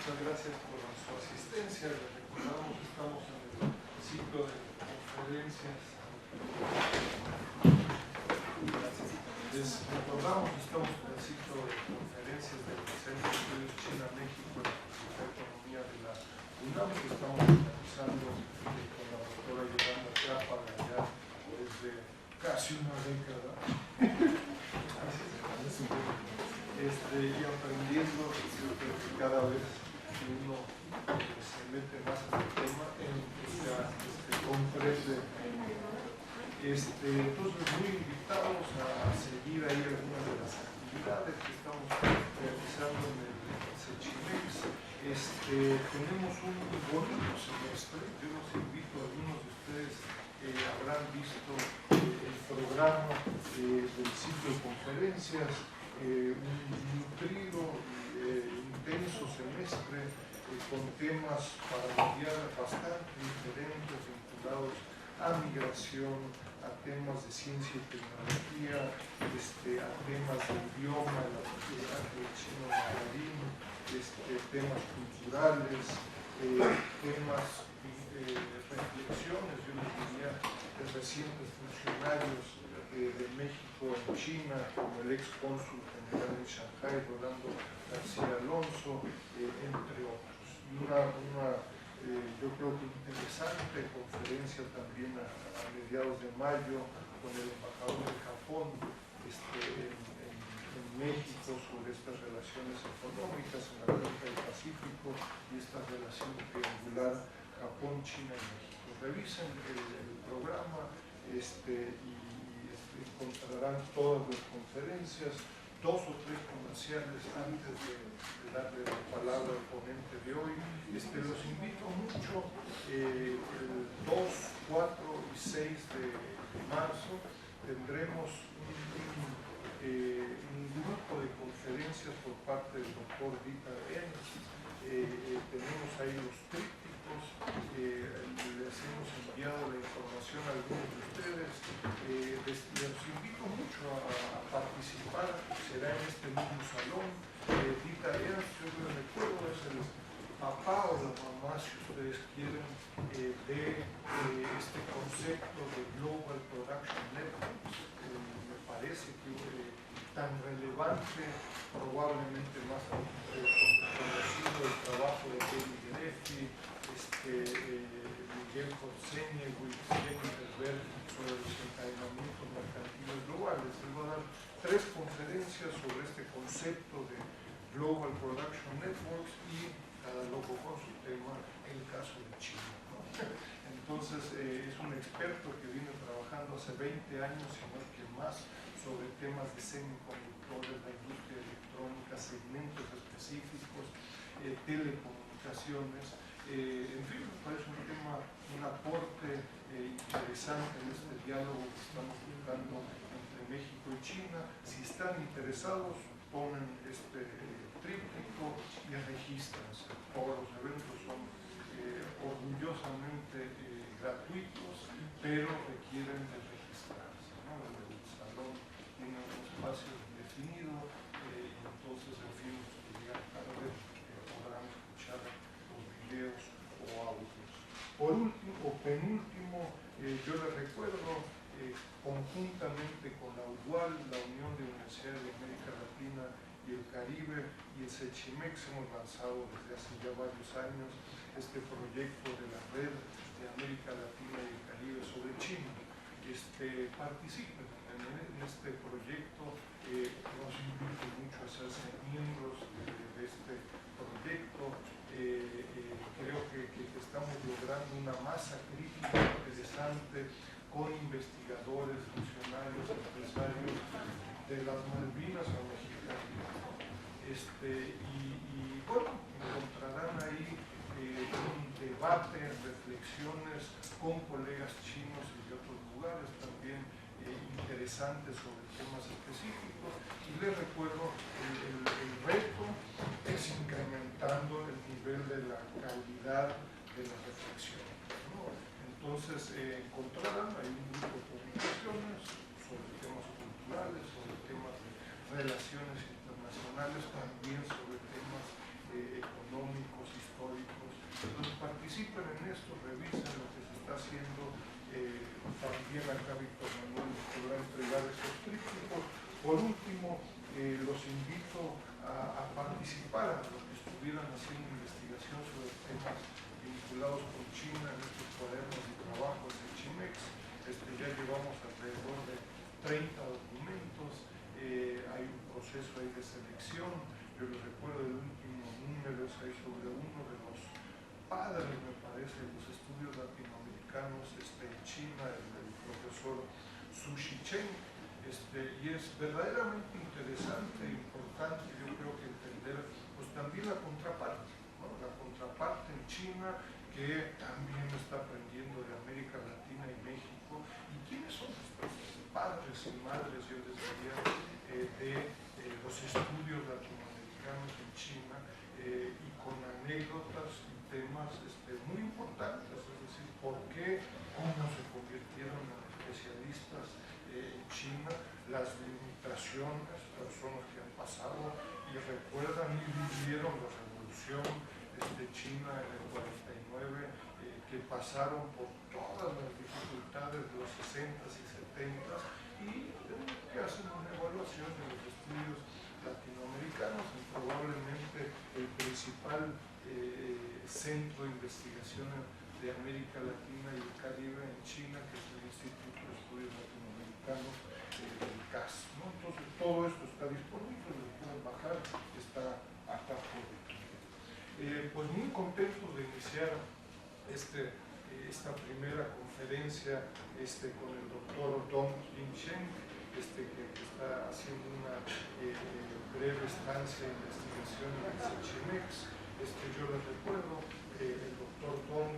muchas gracias por su asistencia. Les recordamos que estamos en el ciclo de conferencias. Les recordamos que estamos en el ciclo de conferencias del Centro de Estudios China-México en la Facultad de Economía de la UNAM, que estamos realizando con la doctora Yolanda Trápaga ya desde casi una década. Y aprendiendo, yo creo que cada vez uno se mete más en el tema, comprende. Entonces, muy invitados a seguir ahí algunas de las actividades que estamos realizando en el Cechimex. Tenemos un bonito semestre. Yo los invito, algunos de ustedes habrán visto el programa del ciclo de conferencias. Un nutrido intenso semestre con temas para mediar bastante diferentes vinculados a migración, a temas de ciencia y tecnología, a temas de idioma, la sociedad del chino mandarín, temas culturales, temas reflexiones, yo les diría, de recientes funcionarios de México en China, como el ex cónsul general en Shanghái, Rolando García Alonso, entre otros. Y yo creo que interesante conferencia también a mediados de mayo con el embajador de Japón en México sobre estas relaciones económicas en la cuenca del Pacífico y esta relación triangular Japón, China y México. Revisen el programa y encontrarán todas las conferencias, 2 o 3 comerciales antes de darle la palabra al ponente de hoy. Los invito mucho el 2, 4 y 6 de marzo tendremos un grupo de conferencias por parte del doctor Dieter Enz. Tenemos ahí los trípticos, les hemos enviado la información a algunos de ustedes. Les invito mucho a participar, será en este mismo salón. Dieter Enz, yo me recuerdo, es el papá o la mamá, si ustedes quieren, de este concepto de Global Production Networks. Me parece que tan relevante, probablemente más conocido el trabajo de Delfín, Miguel Corseña y Jennifer Berg sobre los encadenamientos mercantiles globales. Les voy a dar 3 conferencias sobre este concepto de Global Production Networks y cada loco con su tema en el caso de China, ¿no? Entonces, es un experto que viene trabajando hace 20 años, si no es que más, sobre temas de semiconductores, la industria electrónica, segmentos específicos, telecomunicaciones. En fin, me parece un tema, un aporte interesante en este diálogo que estamos buscando entre México y China. Si están interesados, ponen este tríptico y regístrense. Todos los eventos son orgullosamente gratuitos, pero requieren de registrarse, ¿no? El salón tiene un espacio definido y entonces, en fin, llegar tarde podrán escuchar los videos o audios. Por último, o penúltimo, yo les recuerdo, conjuntamente con la UAL, la Unión de Universidades de América Latina y el Caribe y el Cechimex, hemos lanzado desde hace ya varios años este proyecto de la red de América Latina y el Caribe sobre China. Participen en este proyecto, los invito mucho a hacerse miembros de este proyecto. Creo que estamos logrando una masa crítica interesante con investigadores, funcionarios, empresarios de las Malvinas a mexicanos. Y bueno, encontrarán ahí un debate, reflexiones con colegas chinos y de otros lugares también interesantes sobre temas específicos. Y les recuerdo, el reto es incrementando el nivel de la calidad de la reflexión, ¿no? Entonces, encontrarán ahí un grupo de publicaciones sobre temas culturales, sobre temas de relaciones internacionales, también sobre temas económicos también acá Víctor Manuel nos podrá entregar esos trípticos. Por último, los invito a participar, a los que estuvieran haciendo investigación sobre temas vinculados con China en estos cuadernos de trabajo de Cechimex. Ya llevamos alrededor de 30 documentos, hay un proceso ahí de selección. Yo les recuerdo el último número es ahí sobre uno de los padres, me parece, de los estudios latinoamericanos en China, el profesor Chen, y es verdaderamente interesante e importante, yo creo que entender pues también la contraparte, ¿no? La contraparte en China, que también está aprendiendo de América Latina y México, y quiénes son estos padres y madres, yo les diría, de los estudios latinoamericanos en China, y con anécdotas y temas muy importantes, es decir, por qué, cómo se convirtieron en especialistas en China, las limitaciones, personas que han pasado y recuerdan y vivieron la revolución China en el 49, que pasaron por todas las dificultades de los 60s y 70s y que hacen una evaluación de los estudios latinoamericanos en probablemente el principal centro de investigación de América Latina y el Caribe en China, que es el Instituto de Estudios Latinoamericanos del CAS, ¿no? Entonces todo esto está disponible, lo pueden bajar, está acá por aquí. Pues muy contentos de iniciar esta primera conferencia con el doctor Jingsheng, que está haciendo una breve estancia de investigación en Cechimex. Yo les recuerdo, el doctor Dong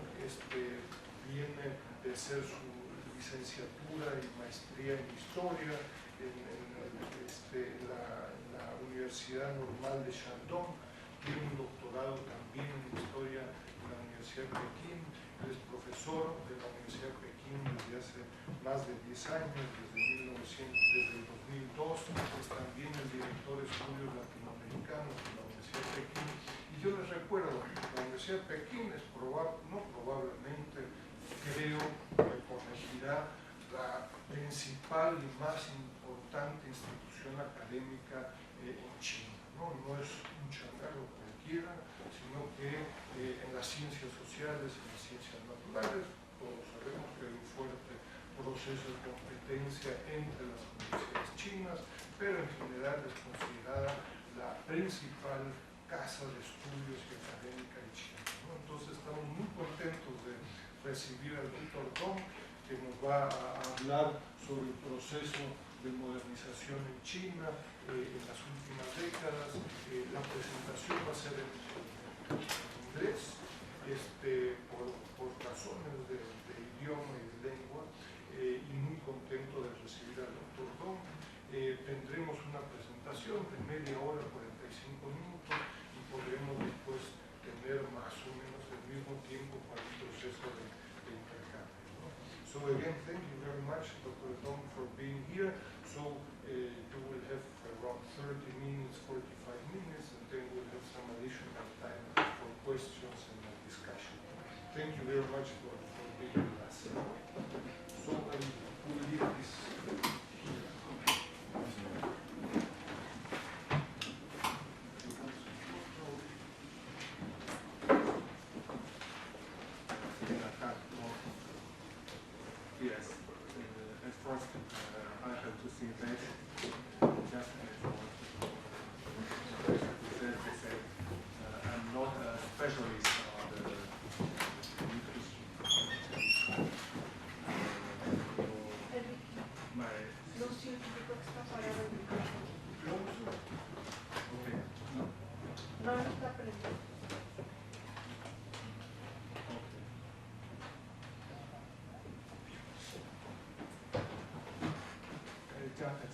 viene de hacer su licenciatura y maestría en Historia en la Universidad Normal de Shandong, tiene un doctorado también en Historia en la Universidad de Pekín, es profesor de la Universidad de Pekín desde hace más de 10 años, desde el 2002, es también el director de Estudios Latinoamericanos de la Universidad de Pekín. Y yo les recuerdo, la Universidad de Pekín es probablemente, creo, que corregirá la principal y más importante institución académica en China. No es un changarro cualquiera, sino que en las ciencias sociales, en las ciencias naturales, todos sabemos que hay un fuerte proceso de competencia entre las universidades chinas, pero en general es considerada la principal casa de estudios y académica en China, ¿no? Entonces estamos muy contentos de recibir al doctor Dong, que nos va a hablar sobre el proceso de modernización en China en las últimas décadas. La presentación va a ser en inglés, por razones de idioma y de lengua, y muy contento de recibir al doctor Dong. Tendremos una presentación de media hora, 45 minutos, y podremos después tener más o menos el mismo tiempo para el proceso de intercambio, ¿no? So again, thank you very much, Dr. Dong, for being here. So you will have around 30 minutes, 45 minutes, and then we'll have some additional time for questions and discussion. Thank you very much for being with us. So I will leave this here. Yes, at first I have to say that just as they said, I'm not a specialist on the nutrition. Lo científico que está parado en el micrófono. Okay. No está prendido.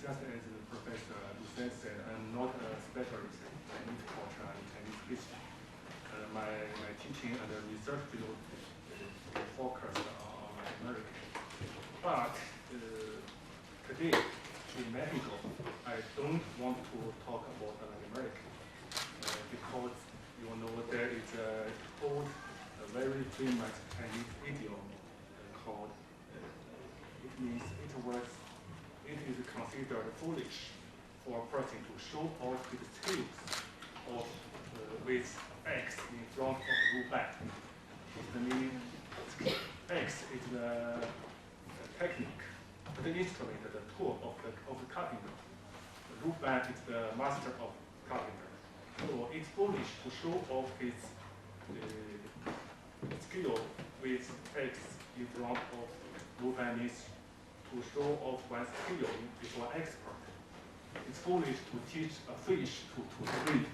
Just as the Professor Dussel said, I'm not a specialist in Chinese culture and Chinese history. My teaching and research field is focused on America. But today, in Mexico, I don't want to talk about America because there is a very famous Chinese idiom called means it is considered foolish for a person to show off his skills of with X in front of the back. The meaning X is the technique, the instrument, the tool of the carpenter. The loop back is the master of carpenter. So it's foolish to show off his skill with X in front of loop back means to show off one's skill before expert. It's foolish to teach a fish to swim.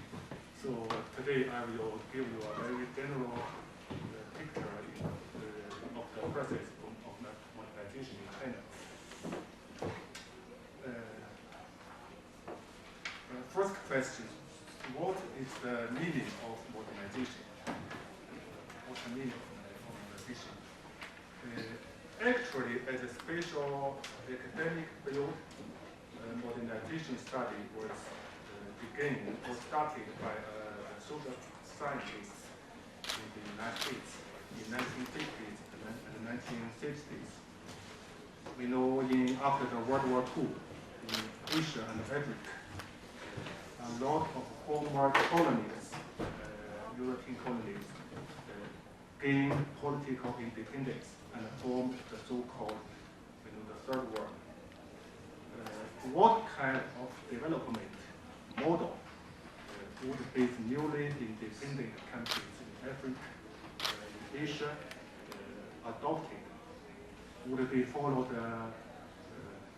So today I will give you a very general picture of the process of modernization in China. First question, what is the meaning of modernization? What's the meaning of modernization? Actually, as a special academic field, modernization study was started by social scientists in the United States in 1950s and 1960s. We know after the World War II, in Asia and Africa, a lot of former colonies, European colonies, gained political independence and formed the so-called the Third World. What kind of development model would these newly independent countries in Africa, in Asia, adopted? Would they follow the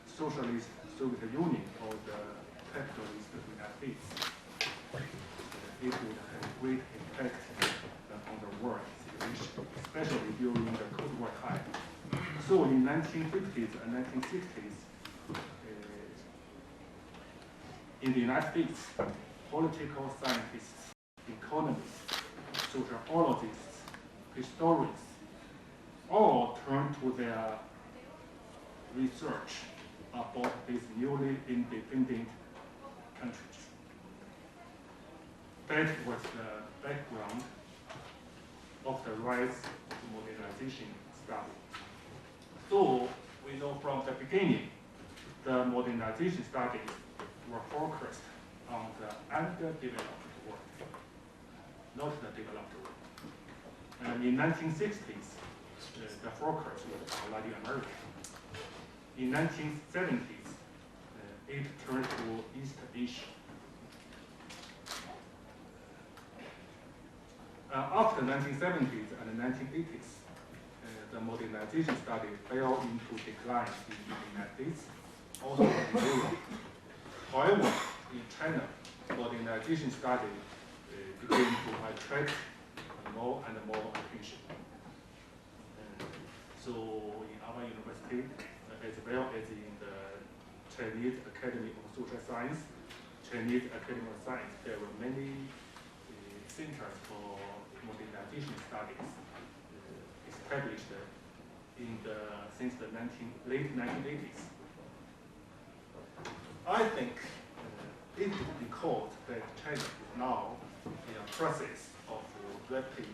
socialist Soviet Union or the capitalist United States? It would have great impact on the world situation, especially during the Cold War time. So in 1950s and 1960s, in the United States, political scientists, economists, sociologists, historians, all turned to their research about these newly independent countries. That was the background of the rise of modernization study. So we know from the beginning, the modernization studies were focused on the underdeveloped world, not the developed world. And in 1960s, the focus was on Latin America. In 1970s, it turned to East Asia. After 1970s and 1980s, the modernization study fell into decline in the United States, also in Europe. However, in China, modernization study began to attract more and more attention. So in our university, as well as in the Chinese Academy of Social Science, Chinese Academy of Science, there were many centers for modernization studies established since the late 1980s. I think it is because that China is now in a process of rapid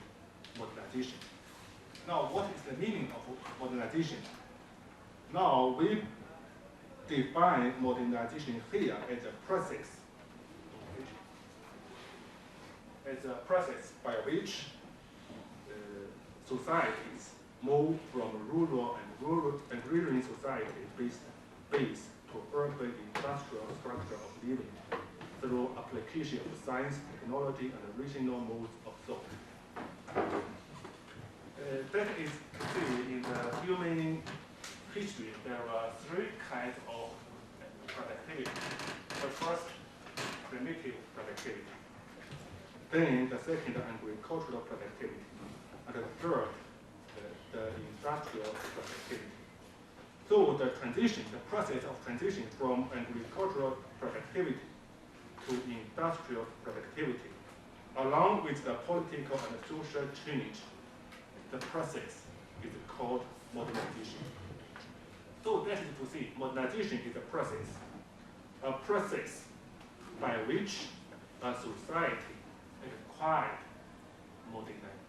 modernization. Now, what is the meaning of modernization? Now, we define modernization here as a process by which societies move from rural and agrarian society based to urban industrial structure of living through application of science, technology, and rational modes of thought. That is to see in the human history, there are three kinds of productivity. The first, primitive productivity. Then the second, agricultural productivity. And the third, the industrial productivity. So the process of transition from agricultural productivity to industrial productivity, along with the political and social change, the process is called modernization. So that is to say, modernization is a process by which a society acquired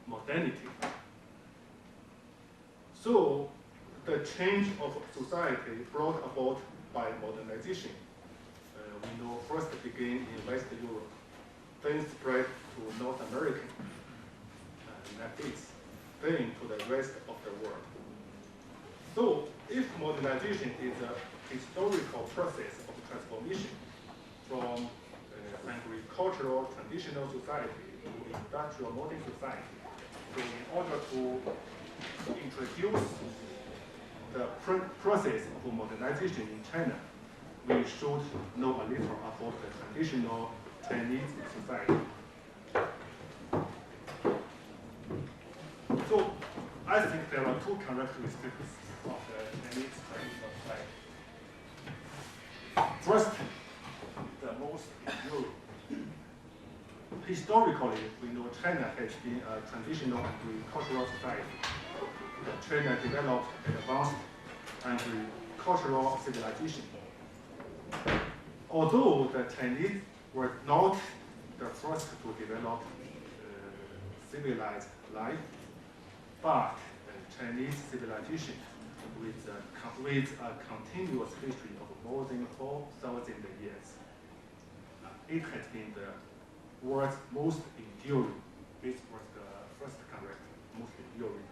modernity. So the change of society brought about by modernization. We know first began in West Europe, then spread to North America, like this, then to the rest of the world. So, if modernization is a historical process of transformation from agricultural traditional society to industrial modern society, so in order to introduce the process of modernization in China, we should know a little about the traditional Chinese society. So, I think there are two characteristics of the Chinese traditional society. First, the most enduring. Historically, we know China has been a traditional agricultural society. China developed an advanced agricultural civilization. Although the Chinese were not the first to develop civilized life, but Chinese civilization with a continuous history of more than 4,000 years. It has been the world's most enduring. This was the first character, most enduring.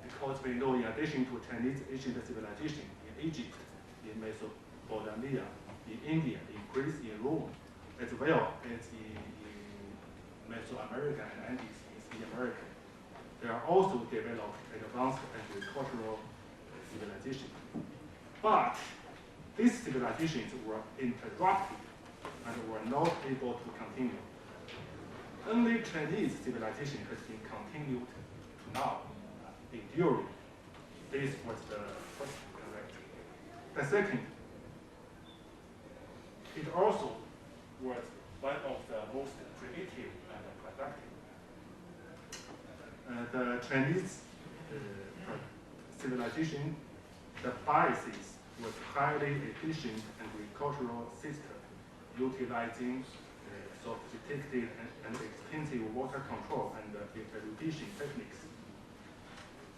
Because we know, in addition to Chinese ancient civilization in Egypt, in Mesopotamia, in India, in Greece, in Rome, as well as in Mesoamerica and Andes, in America, they are also developed advanced agricultural civilization. But these civilizations were interrupted and were not able to continue. Only Chinese civilization has been continued to now, enduring. This was the first character. The second, it also was one of the most primitive and productive. The Chinese civilization, the biases was highly efficient agricultural system, utilizing sophisticated and expensive water control and irrigation techniques.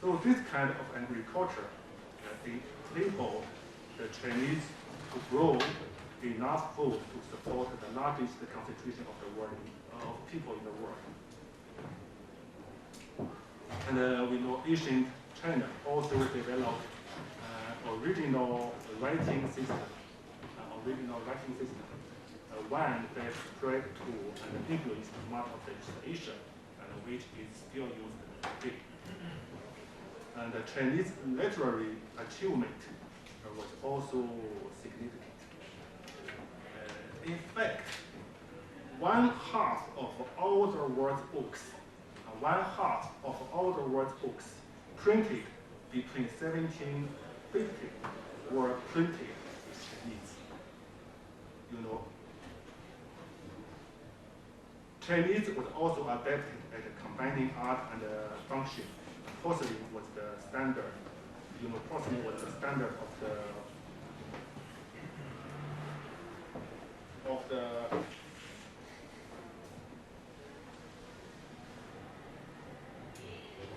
So this kind of agriculture enabled the Chinese to grow enough food to support the largest concentration of the world of people in the world. And we know ancient China also developed original writing system, one that spread to and influenced much of East Asia, and which is still used today. And the Chinese literary achievement was also significant. In fact, one half of all the world's books printed between 1750 were printed in Chinese. You know, Chinese was also adapted at combining art and function. Porcelain was the standard. You know, porcelain was the standard of the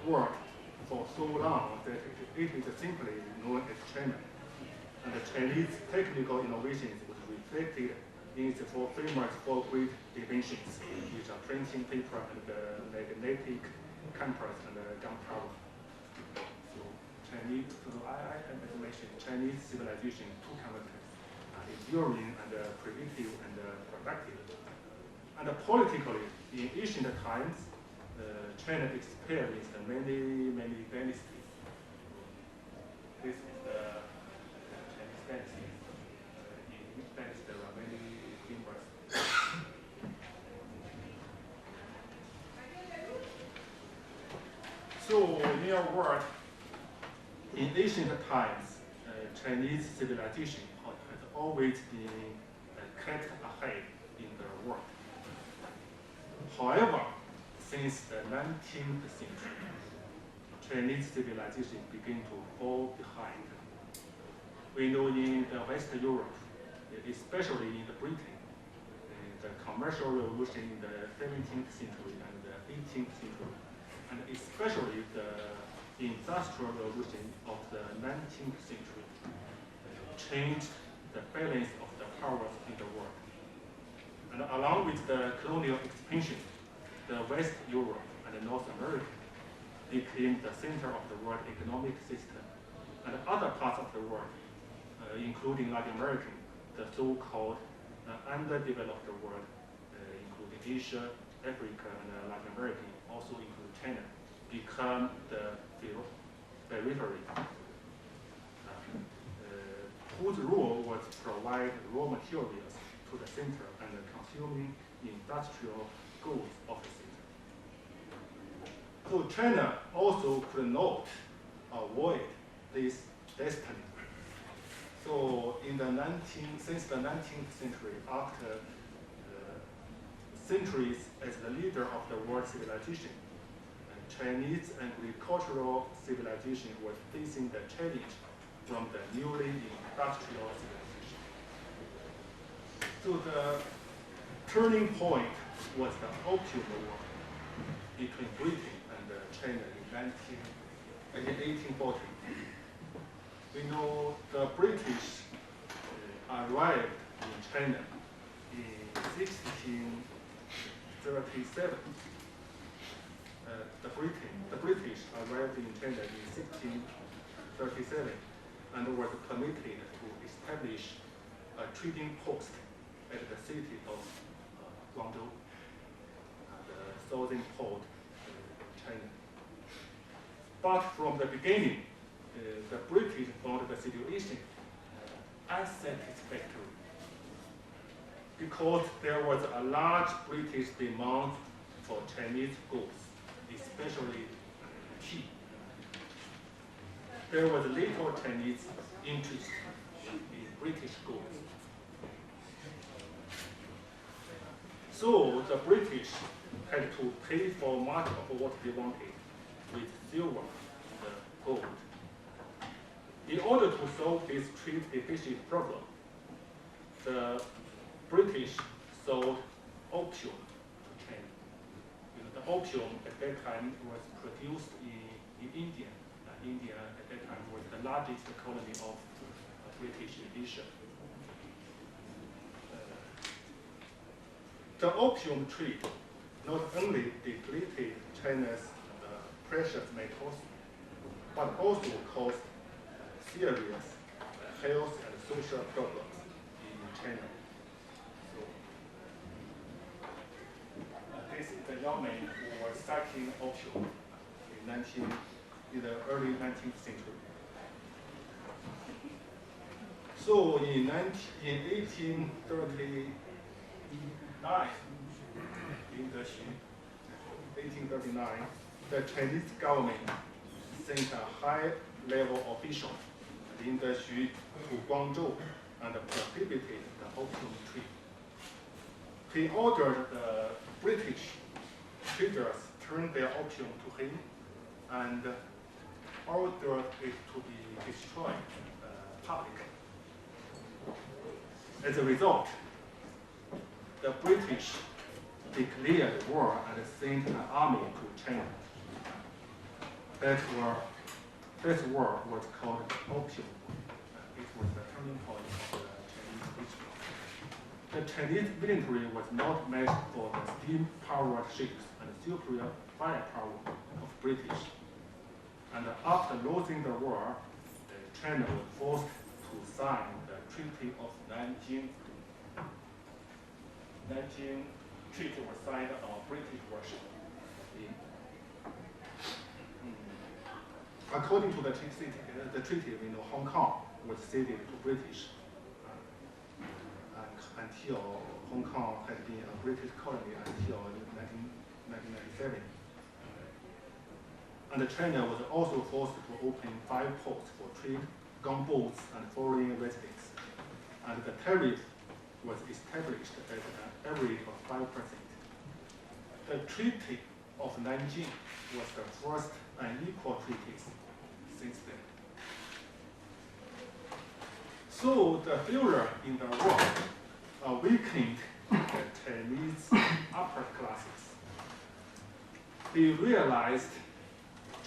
world for so long that it is simply known as China. And the Chinese technical innovations was reflected in its four famous four great inventions, which are printing paper and the magnetic compass and the gunpowder. So Chinese, I mentioned Chinese civilization, two characters, enduring and primitive and productive. And politically, in ancient times, China experienced many dynasties. This is the Chinese dynasty. In each dynasty, there are many members. So, in our world, in ancient times, Chinese civilization has always been kept ahead in the world. However, since the 19th century, Chinese civilization began to fall behind. We know in the West Europe, especially in Britain, the commercial revolution in the 17th century and the 18th century, and especially the industrial revolution of the 19th century changed the balance of the powers in the world. And along with the colonial expansion, the West Europe and North America became the center of the world economic system. And other parts of the world, including Latin America, the so-called underdeveloped world, including Asia, Africa, and Latin America, also include China, become the periphery, whose role was to provide raw materials to the center and consuming industrial goods of the center. So China also could not avoid this destiny. So since the 19th century, after centuries as the leader of the world civilization, Chinese agricultural civilization was facing the challenge from the newly industrial civilization. So the turning point was the Opium War between Britain and China in 1840. We know the British arrived in China in 1637. The British arrived in China in 1637 and was permitted to establish a trading post at the city of Guangzhou, the southern port of China. But from the beginning, the British found the situation unsatisfactory because there was a large British demand for Chinese goods, especially tea. There was little Chinese interest in British goods. So the British had to pay for much of what they wanted with silver and gold. In order to solve this trade deficit problem, the British sold opium to China. The opium at that time was produced in India. India at that time was the largest colony of British Asia. The opium trade not only depleted China's precious metals, but also caused serious health and social problems in China. So, this is the young man who was sucking opium in the early 19th century. So in 1839, the Chinese government sent a high-level official, Lin Xu, to Guangzhou and prohibited the opium trade. He ordered the British traders turn their opium to him and ordered it to be destroyed publicly. As a result, the British declared war and sent an army to China. That war was called Opium War. It was the turning point of the Chinese history. The Chinese military was not matched for the steam-powered ships and superior firepower of British. And after losing the war, China was forced to sign the Treaty of Nanjing. Nanjing Treaty was signed on British version. According to the treaty, we know Hong Kong was ceded to British until Hong Kong had been a British colony until 1997. And China was also forced to open 5 ports for trade, gunboats, and foreign residents. And the tariff was established at an average of 5%. The Treaty of Nanjing was the first unequal treaties since then. So the failure in the war weakened the Chinese upper classes. They realized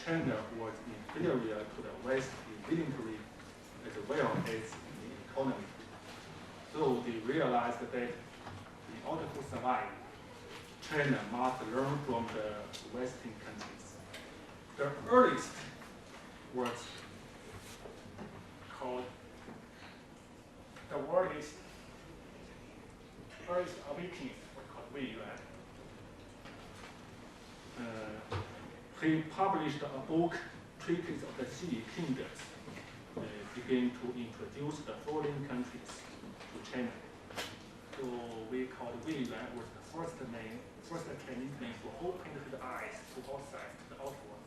China was inferior to the West in military as well as in economy. So they realized that in order to survive, China must learn from the Western countries. The earliest was called the world's earliest awakening was called Wei Yuan. He published a book, Treatise of the Xi Kingdoms, began to introduce the foreign countries to China. So we called Wei Yuan was the first Chinese name for opening his eyes to outside, to the outward.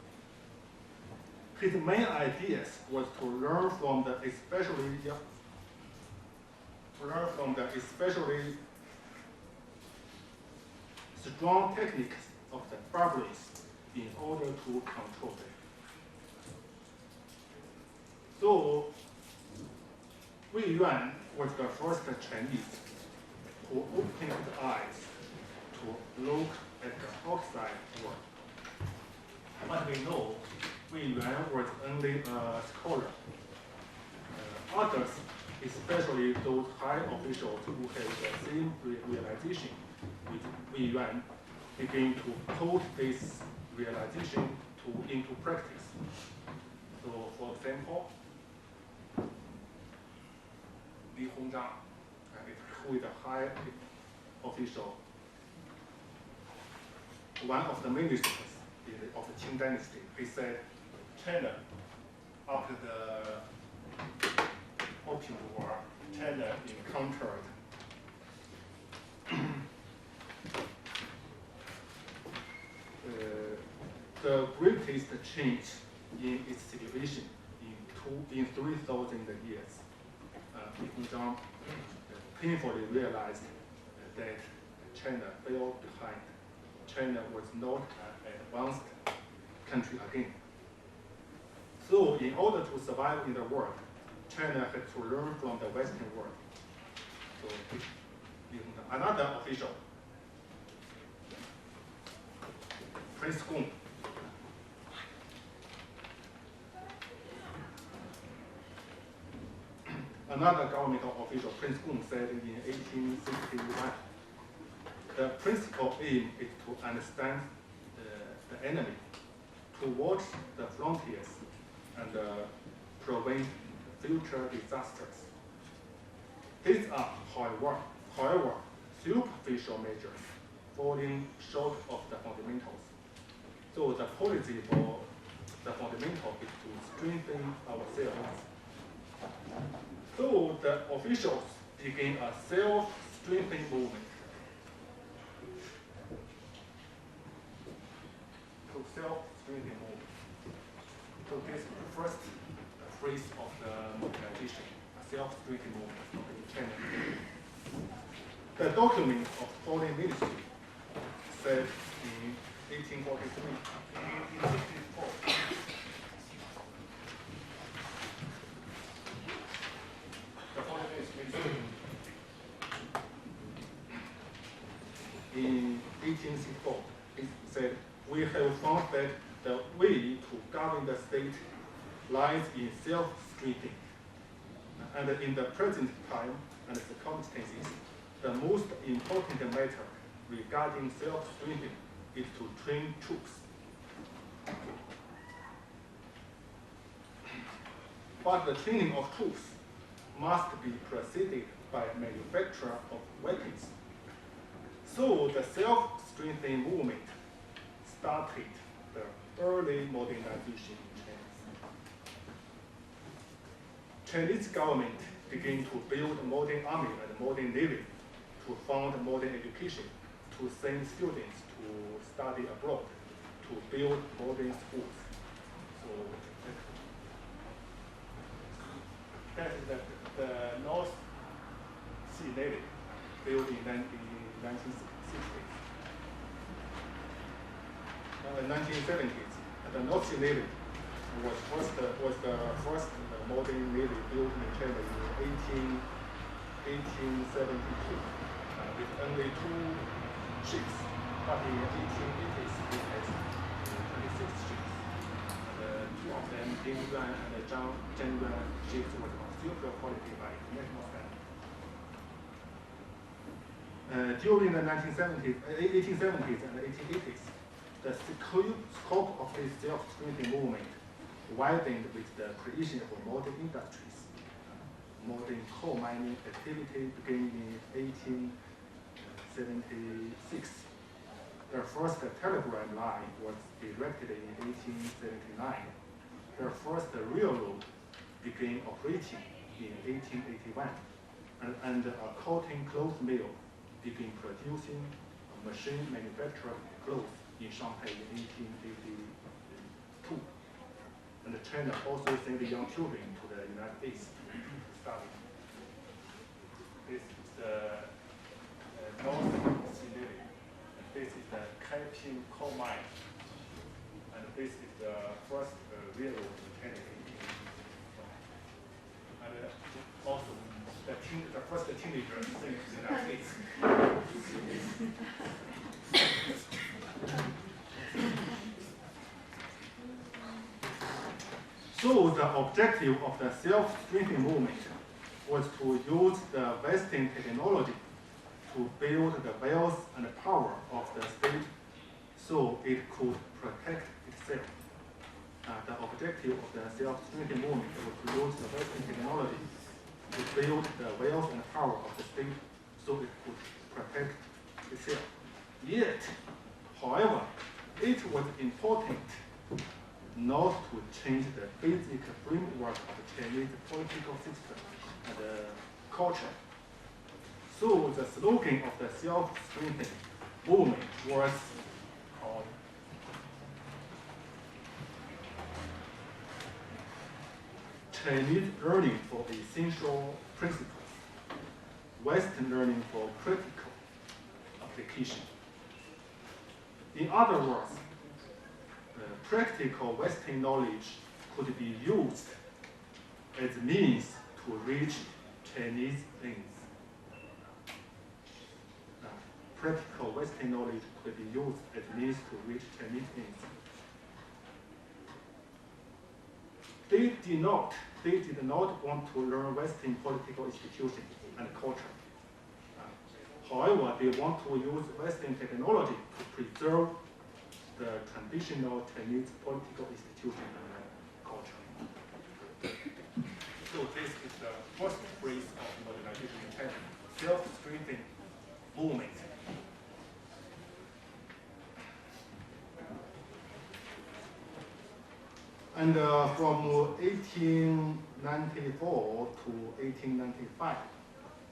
His main ideas was to learn from the especially strong techniques of the barbarians in order to control them. So Wei Yuan was the first Chinese who opened his eyes to look at the outside world. But we know Wei Yuan was only a scholar. Others, especially those high officials who had the same realization with Wei Yuan, began to put this realization into practice. So, for example, Li Hongzhang, who is a high official, one of the ministers of the Qing dynasty, he said, China, after the Opium War, China encountered the greatest change in its situation in 3,000 years. Li Hongzhang painfully realized that China fell behind. China was not an advanced country again. So in order to survive in the world, China had to learn from the Western world. So another official, Prince Gong, another governmental official, Prince Gong, said in 1861, the principal aim is to understand the enemy, to watch the frontiers, and prevent future disasters. These are, however, superficial measures falling short of the fundamentals. So the policy for the fundamental is to strengthen ourselves. So the officials begin a self-strengthening movement. So self-strengthening movement. So this is the first phrase of the modernization, a self-strengthening movement in China. The document of foreign ministry said in 1843, 1864. The foreign ministry in 1864, it said, we have found that the way to govern the state lies in self-strengthening. And in the present time and circumstances, the most important matter regarding self-strengthening is to train troops. But the training of troops must be preceded by manufacture of weapons. So the self-strengthening movement started the early modernization in China. Chinese government began to build a modern army and modern navy, to fund modern education, to send students to study abroad, to build modern schools. So that is the North Sea Navy built in 1960s. In the 1970s, the North Sea Navy was the first modern navy built in China in 1872, with only 2 ships. But in the 1880s, it has 26 ships. two of them, Ding Yuan and Zhang Yuan, shaped what was superior quality by international standards. During the 1870s and 1880s, the scope of this self-strengthening movement widened with the creation of modern industries. Modern coal mining activity began in 1876. The first telegram line was erected in 1879. The first railroad began operating in 1881, and a cotton cloth mill began producing machine manufactured clothes in Shanghai in 1882. And China also sent young children to the United States to study. This is the North Sea. This is the Kaiping coal mine. And this is the first railroad in China. And also the first teenager in the United States. So the objective of the self-strengthening movement was to use the Western technology to build the wealth and power of the state so it could protect itself. The objective of the self-strengthening movement was to use the Western technology to build the wealth and power of the state so it could protect itself. Yet, however, it was important not to change the basic framework of the Chinese political system and culture. So the slogan of the self-strengthening movement was called Chinese learning for essential principles, Western learning for practical application. In other words, practical Western knowledge could be used as means to reach Chinese ends. Practical Western knowledge could be used as means to reach Chinese ends. They did not want to learn Western political institutions and culture. However, they want to use Western technology to preserve the traditional Chinese political institution and culture. So this is the first phase of modernization in China, self-strengthening movement. And from 1894 to 1895,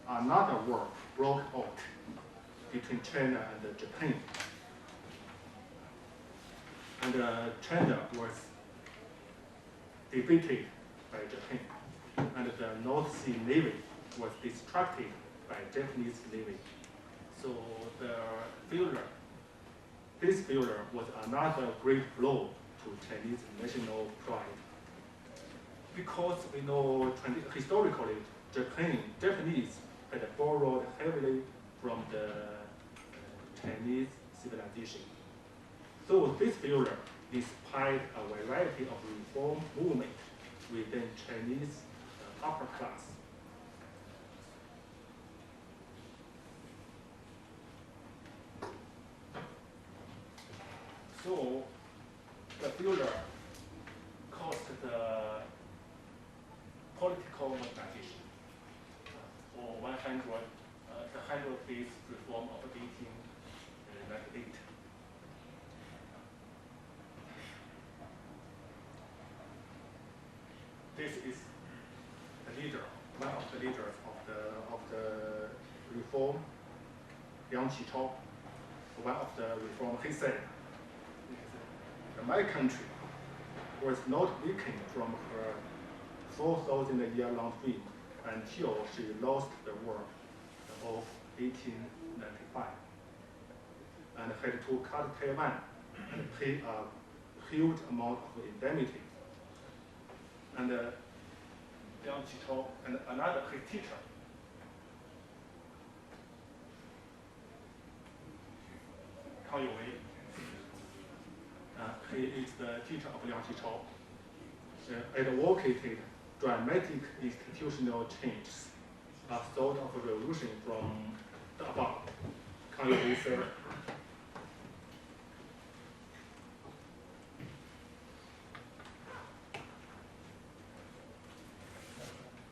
another war broke out between China and Japan. And China was defeated by Japan, and the North Sea Navy was distracted by Japanese Navy. So this failure was another great blow to Chinese national pride. Because we know historically, Japanese had borrowed heavily from the Chinese civilization. So this failure inspired a variety of reform movements within Chinese upper class. So the failure caused the political modernization, or 100 days reform of 1898. This is the leader, one of the leaders of the reform, Liang Qichao. One of the reform, he said, my country was not weakened from her 4,000-year-long dream until she lost the war of 1895 and had to cut Taiwan and pay a huge amount of indemnity. And Liang Qichao and another his teacher, Kang Youwei, he is the teacher of Liang Qichao. advocated dramatic institutional changes, a sort of a revolution from the above. Can you please say?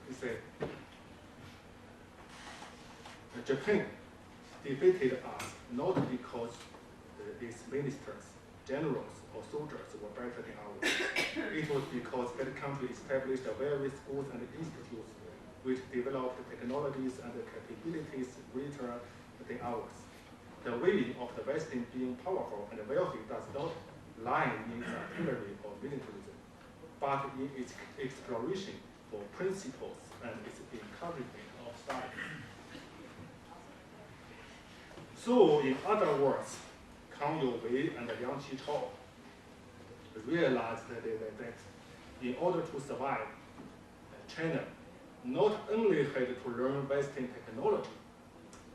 He said, Japan defeated us not because its ministers, generals, or soldiers were better than ours. It was because that country established various schools and institutes which developed technologies and capabilities greater than ours. The way of the West in being powerful and wealthy does not lie in its artillery or militarism, but in its exploration for principles and its encouragement of science. So, in other words, Kang Youwei and Liang Qichao realized that in order to survive, China not only had to learn Western technology,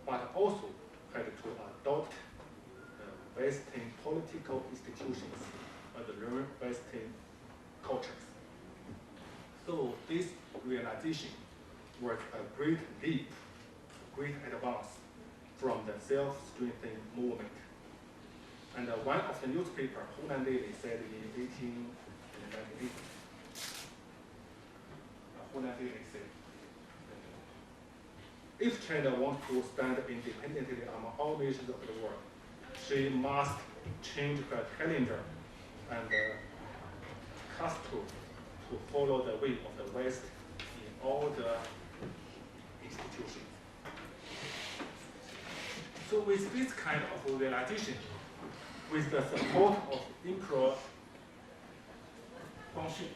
but also had to adopt Western political institutions and learn Western cultures. So this realization was a great leap, great advance from the self-strengthening movement. And one of the newspapers, Hunan Daily, said in 1898, Hunan Daily said, if China wants to stand independently among all nations of the world, she must change her calendar and custom to follow the way of the West in all the institutions. So with this kind of realization, with the support of Emperor Guangxu,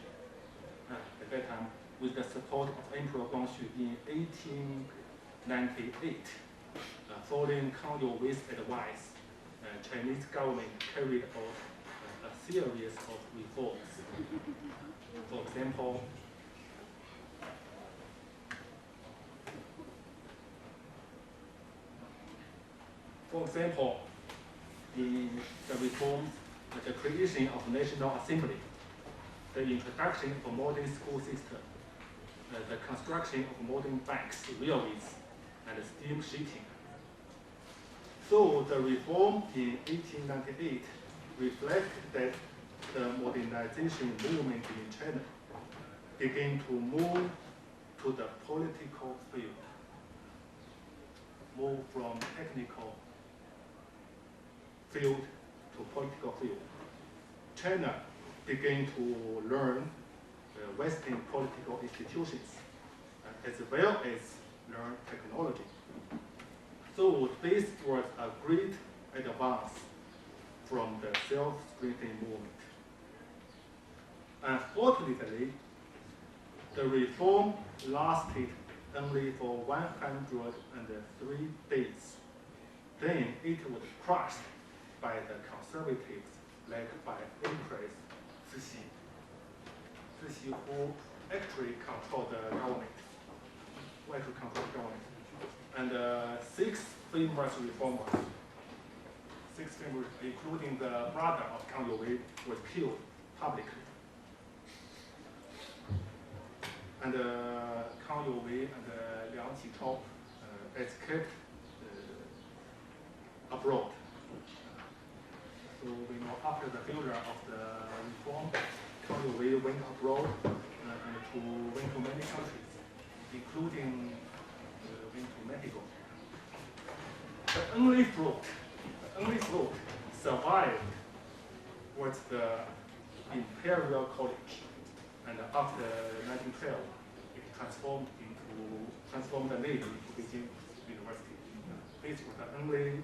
at that time, with the support of Emperor Guangxu in 1898, following Kang Youwei's advice, Chinese government carried out a series of reforms. For example, in the reforms, the creation of National Assembly, the introduction of a modern school system, the construction of modern banks, railways, and steam shipping. So the reform in 1898 reflected that the modernization movement in China began to move to the political field, move from technical field to political field. China began to learn Western political institutions as well as learn technology. So this was a great advance from the self-strengthening movement. Unfortunately, the reform lasted only for 103 days. Then it was crushed by the conservatives led by Empress Cixi, who actually controlled the government, And 6 famous reformers, including the brother of Kang Youwei, was killed publicly. And Kang Youwei and Liang Qichao escaped abroad. So we know after the failure of the reform, Kang Youwei went abroad and went to many countries, including went to Mexico. The only float survived was the Imperial College, and after 1912, it transformed the name into Beijing University. This was the only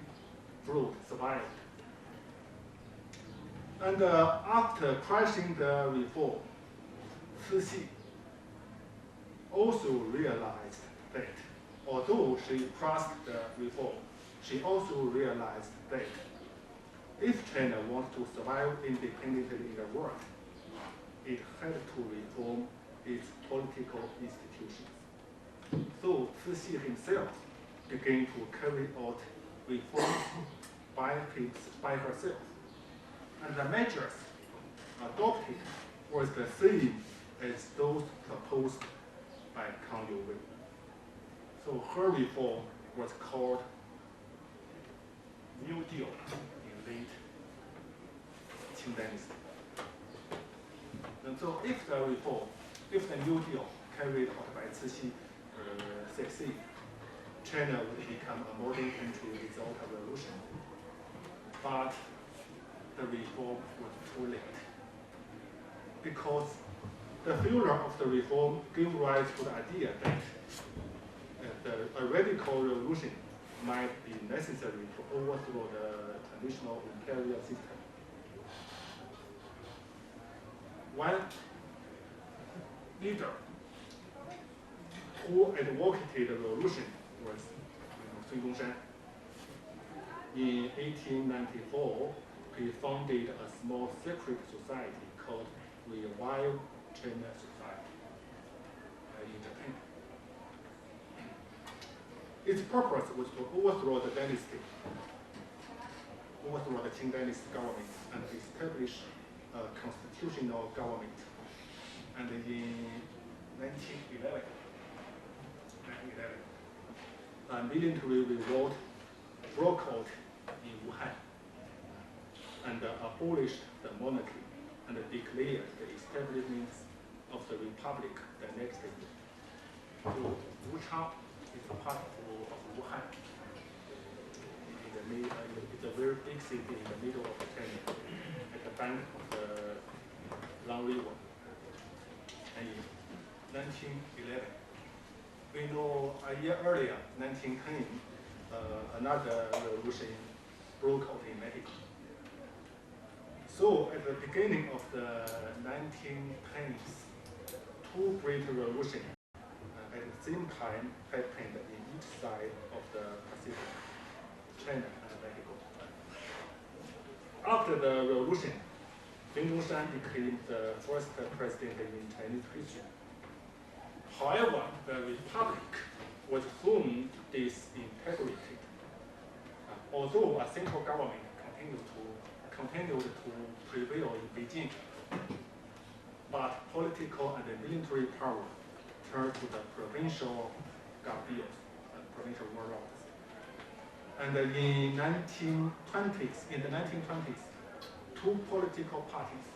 float survived. And after crashing the reform, Cixi also realized that although she crushed the reform, she also realized that if China wants to survive independently in the world, it had to reform its political institutions. So Cixi himself began to carry out reforms by herself. And the measures adopted was the same as those proposed by Kang Youwei. So her reform was called New Deal in late Qing Dynasty. And so if the New Deal carried out by Cixi succeed, China would become a modern country without a revolution. But the reform was too late, because the failure of the reform gave rise to the idea that a radical revolution might be necessary to overthrow the traditional imperial system. One leader who advocated the revolution was Sun Dongshan. In 1894, he founded a small secret society called Revive China Society in Japan. Its purpose was to overthrow the dynasty, overthrow the Qing dynasty government, and establish a constitutional government. And in 1911, a military revolt broke out in Wuhan and abolished the monarchy and declared the establishment of the republic the next year. So Wuchang is a part of Wuhan. It's a very big city in the middle of China, at the bank of the Long River. And in 1911, we know a year earlier, 1910, another revolution broke out in Mexico. So at the beginning of the 1910s, two great revolutions at the same time happened in each side of the Pacific, China and Mexico. After the revolution, Sun Dongshan became the first president in Chinese history. However, the republic was soon disintegrated. Although a central government continued to prevail in Beijing, but political and military power turned to the provincial gabios, provincial warlords. And in the 1920s, two political parties,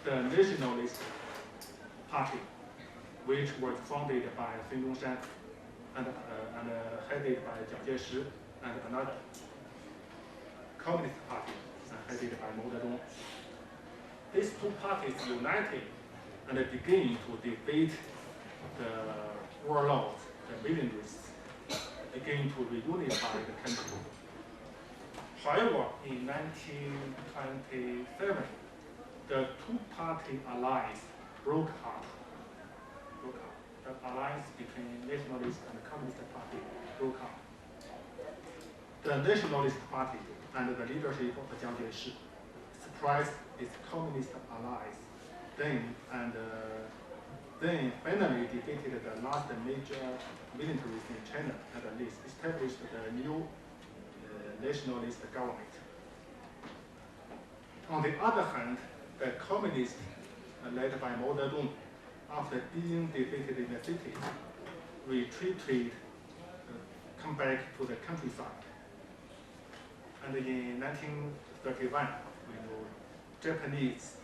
the Nationalist Party, which was founded by Sun Dongshan and headed by Jiao Jieshi, and another Communist Party headed by Mao Zedong. These two parties united and began to defeat the warlords, the militarists, began to reunify the country. However, in 1927, the two-party alliance broke up. The alliance between Nationalist and Communist Party broke up. The Nationalist Party and the leadership of Jiao Jieshi surprised its Communist allies, then finally defeated the last major militarists in China and established the new nationalist government. On the other hand, the communists, led by Mao Zedong, after being defeated in the city, retreated, come back to the countryside. And in 1931, Japanese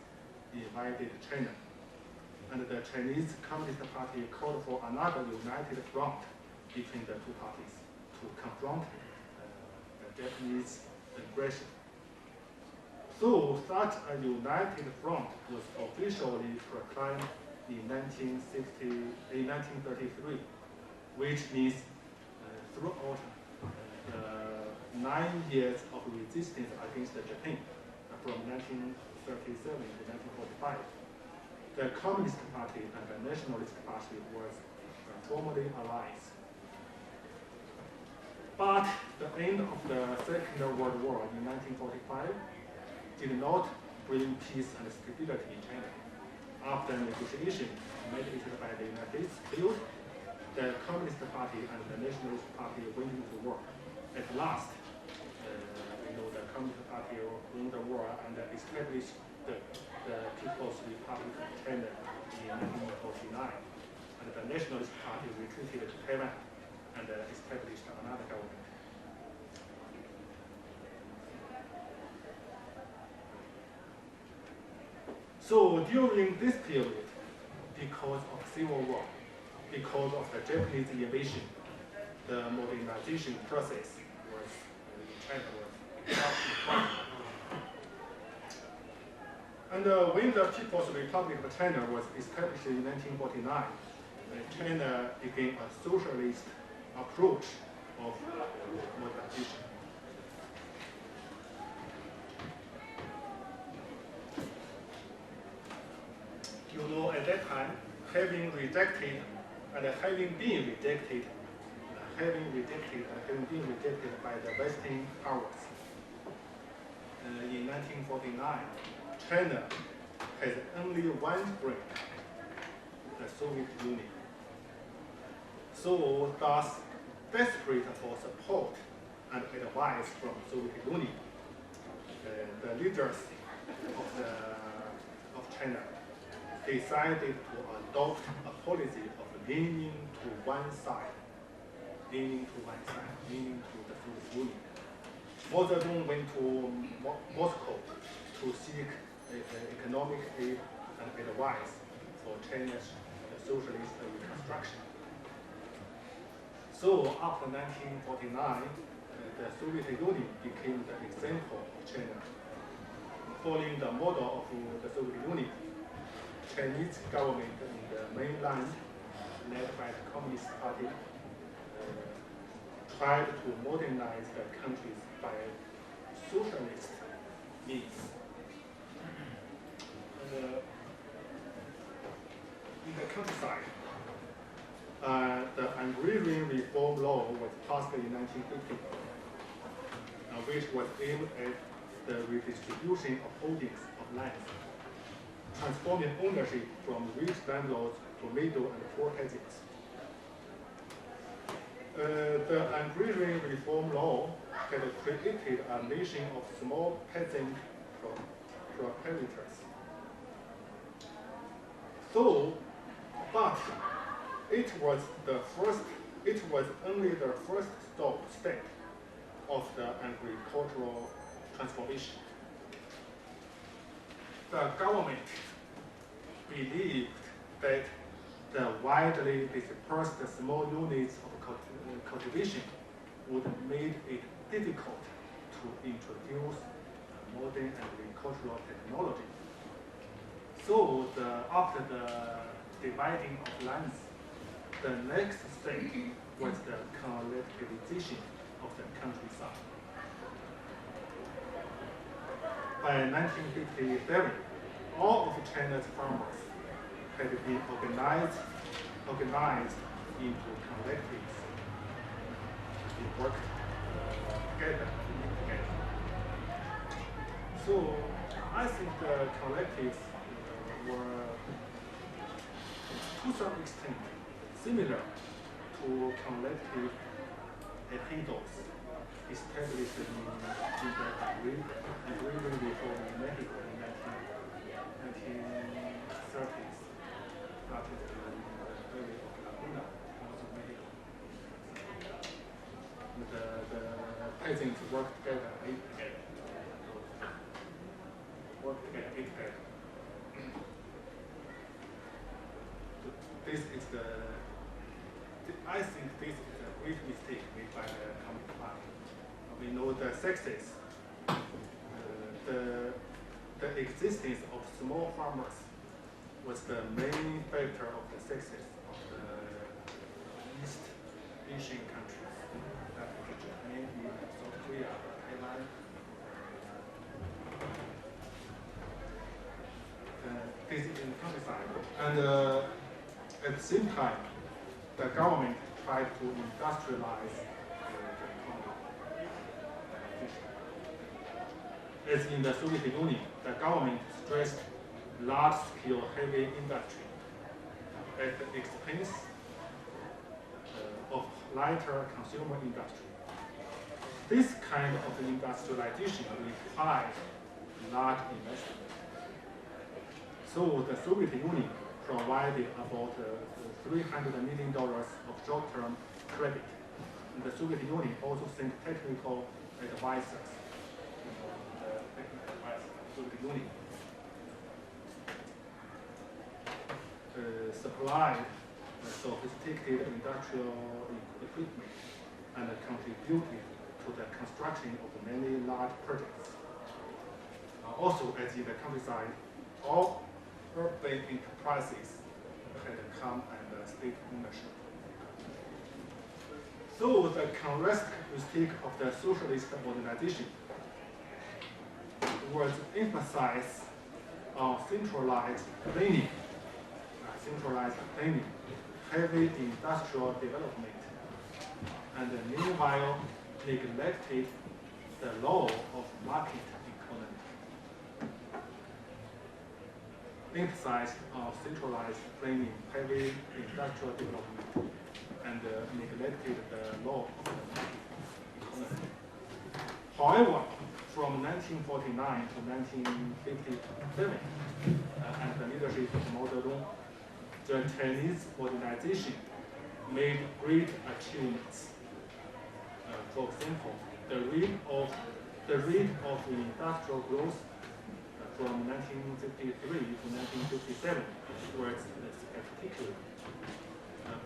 invaded China, and the Chinese Communist Party called for another united front between the two parties to confront the Japanese aggression. So such a united front was officially proclaimed in 1933, which means throughout 9 years of resistance against Japan, from 1937 to 1945, the Communist Party and the Nationalist Party was formally allies. But the end of the Second World War in 1945 did not bring peace and stability in China. After negotiation mediated by the United States, the Communist Party and the Nationalist Party went into war. At last, the Communist Party won the war and established the People's Republic of China in 1949. And the Nationalist Party retreated to Taiwan and established another government. So during this period, because of civil war, because of the Japanese invasion, the modernization process was in China was. And when the People's Republic of China was established in 1949, China began a socialist approach of modernization. You know, at that time, having been rejected by the Western powers. In 1949, China has only one friend, the Soviet Union. So, thus, desperate for support and advice from Soviet Union, the leaders of China decided to adopt a policy of leaning to one side, meaning to the Soviet Union. Mao Zedong went to Moscow to seek economic aid and advice for China's socialist reconstruction. So after 1949, the Soviet Union became the example of China. Following the model of the Soviet Union, Chinese government in the mainland, led by the Communist Party, tried to modernize the countries by socialist means. In the countryside, the agrarian reform law was passed in 1950, which was aimed at the redistribution of holdings of land, transforming ownership from rich landlords to middle and poor peasants. The agrarian reform law had created a nation of small peasant proprietors. But it was only the first step of the agricultural transformation. The government believed that the widely dispersed small units of cultivation would make it difficult to introduce modern agricultural technology. So after the dividing of lands, the next step was the collectivization of the countryside. By 1957, all of China's farmers had been organized into collectives. They worked together. So I think the collectives were, to some extent, similar to collective ejidos established in the agrarian reform in Mexico in the 1930s, started in the area of Laguna, also Mexico. The peasants worked together, ate together. This is I think this is a great mistake made by the Communist Party. We know the success, the existence of small farmers was the main factor of the success of the East Asian countries, like Japan, South Korea, Taiwan. This is in the countryside. And at the same time, the government tried to industrialize the economy. As in the Soviet Union, the government stressed large-scale heavy industry at the expense of lighter consumer industry. This kind of industrialization required large investment. So the Soviet Union provided about $300 million of short-term credit. And the Soviet Union also sent technical advisors, the technical advisors of the Soviet Union, supplied sophisticated industrial equipment and contributed to the construction of many large projects. Also, as in the countryside, all urban enterprises had come under state ownership. So the characteristic of the socialist modernization was emphasis on centralized planning, heavy industrial development, and meanwhile neglected the law of market economy. Emphasized on centralized planning, heavy industrial development, and neglected the law of the market economy. However, from 1949 to 1957, under the leadership of Mao Zedong, the Chinese modernization made great achievements. For example, the rate of industrial growth from 1953 to 1957 was spectacular.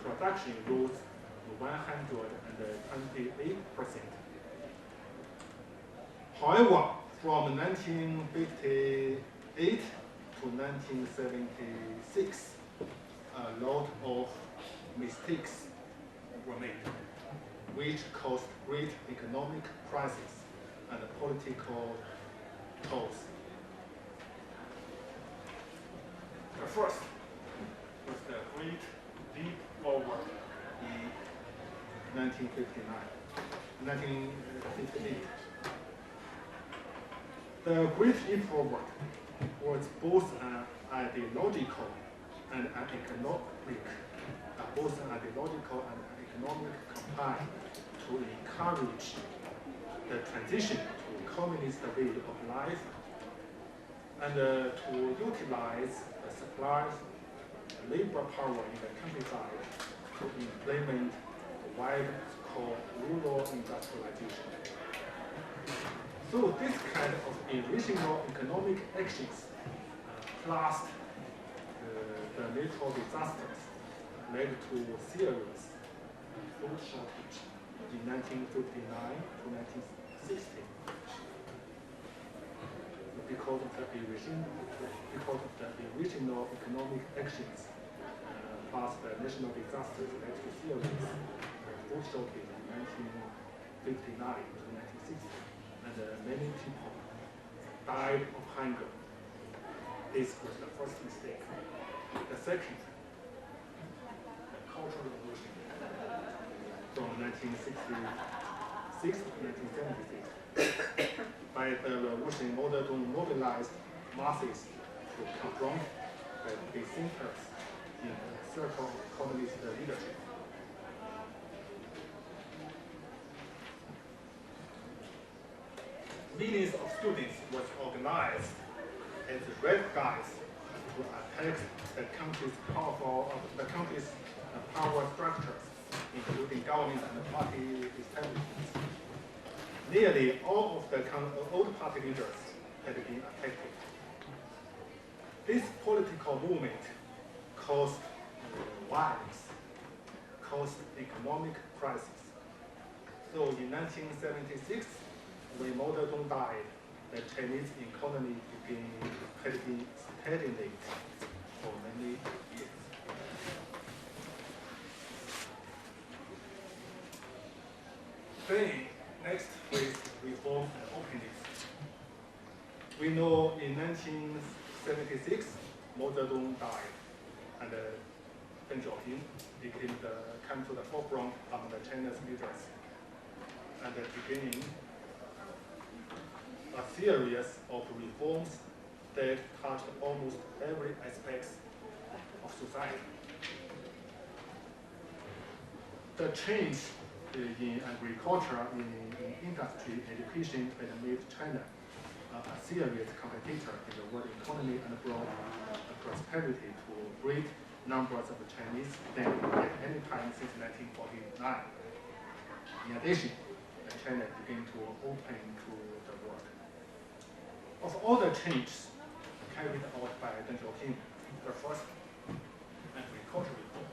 Production rose to 128%. However, from 1958 to 1976, a lot of mistakes were made, which caused great economic crisis and political toils. The first was the Great Leap Forward in 1958. The Great Leap Forward was both an ideological and an economic campaign to encourage the transition to communist way of life and to utilize the supplies labor power in the countryside to implement what is called rural industrialization. So this kind of original economic actions plus the natural disasters led to serious food shortage in 1959 to 1960. Because of the original economic actions plus the national disasters led to serious food shortage in 1959 to 1960, and many people died of hunger. This was the first mistake. The second, the Cultural Revolution from 1966 to 1976. By the revolution, Mao Zedong mobilized masses to confront the dissenters in the circle of communist leadership. Millions of students was organized as Red Guards to attack the country's power structures, including government and party establishments. Nearly all of the old party leaders had been attacked. This political movement caused violence, caused economic crisis. So in 1976, when Mao Zedong died, the Chinese economy had been stagnant for many years. Then, next phase, reform and openness. We know in 1976, Mao Zedong died, and Deng Xiaoping came to the forefront among the Chinese leaders, and beginning a series of reforms that touched almost every aspect of society. The change in agriculture, in industry, education, and made China a serious competitor in the world economy and brought prosperity to great numbers of Chinese than at any time since 1949. In addition, China began to open to the world. Of all the changes carried out by Deng Xiaoping, the first agricultural reform.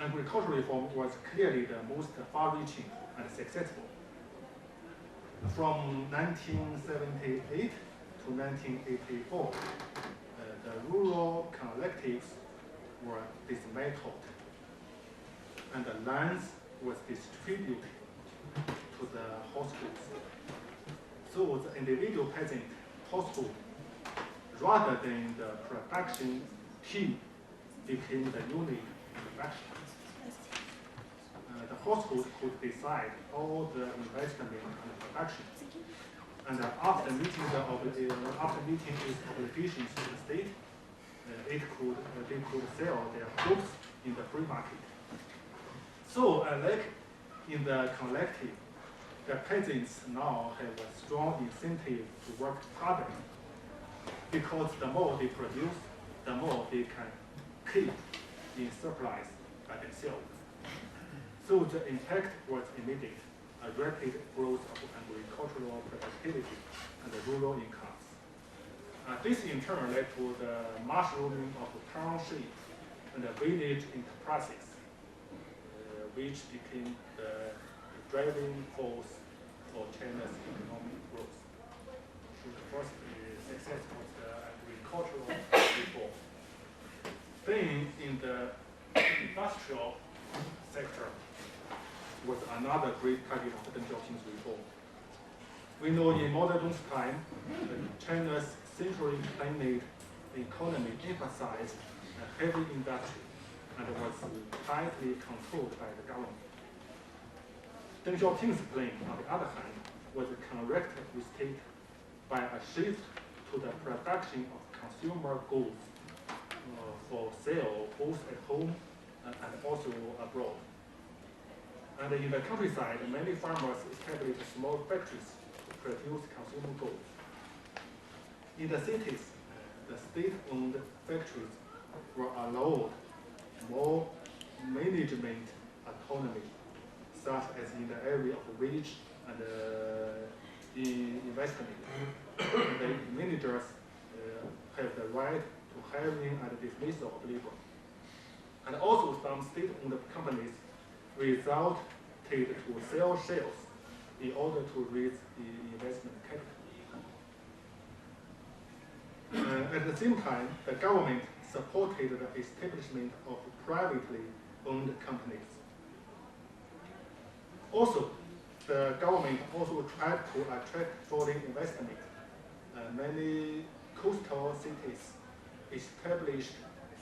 Agricultural reform was clearly the most far-reaching and successful. From 1978 to 1984, the rural collectives were dismantled, and the lands was distributed to the households. So the individual peasant household, rather than the production team, became the unit in production. The household could decide all the investment and production. And after meeting its obligations to the state, they could sell their goods in the free market. So, like in the collective, the peasants now have a strong incentive to work harder, because the more they produce, the more they can keep in surplus by themselves. So the impact was immediate, a rapid growth of agricultural productivity and rural incomes. This in turn led to the mushrooming of township and village enterprises, which became the driving force for China's economic growth. So the first success was the agricultural reform. Then in the industrial sector was another great target of Deng Xiaoping's reform. We know in Mao Zedong's time, China's centrally planned economy emphasized a heavy industry and was tightly controlled by the government. Deng Xiaoping's plan, on the other hand, was corrected with state by a shift to the production of consumer goods for sale both at home and also abroad. And in the countryside, many farmers established small factories to produce consumer goods. In the cities, the state-owned factories were allowed more management autonomy, such as in the area of wage and investment. The managers have the right to hiring and dismissal of labor. And also some state-owned companies resulted to sell shares in order to raise the investment capital. At the same time, the government supported the establishment of privately owned companies. Also, the government also tried to attract foreign investment. Many coastal cities established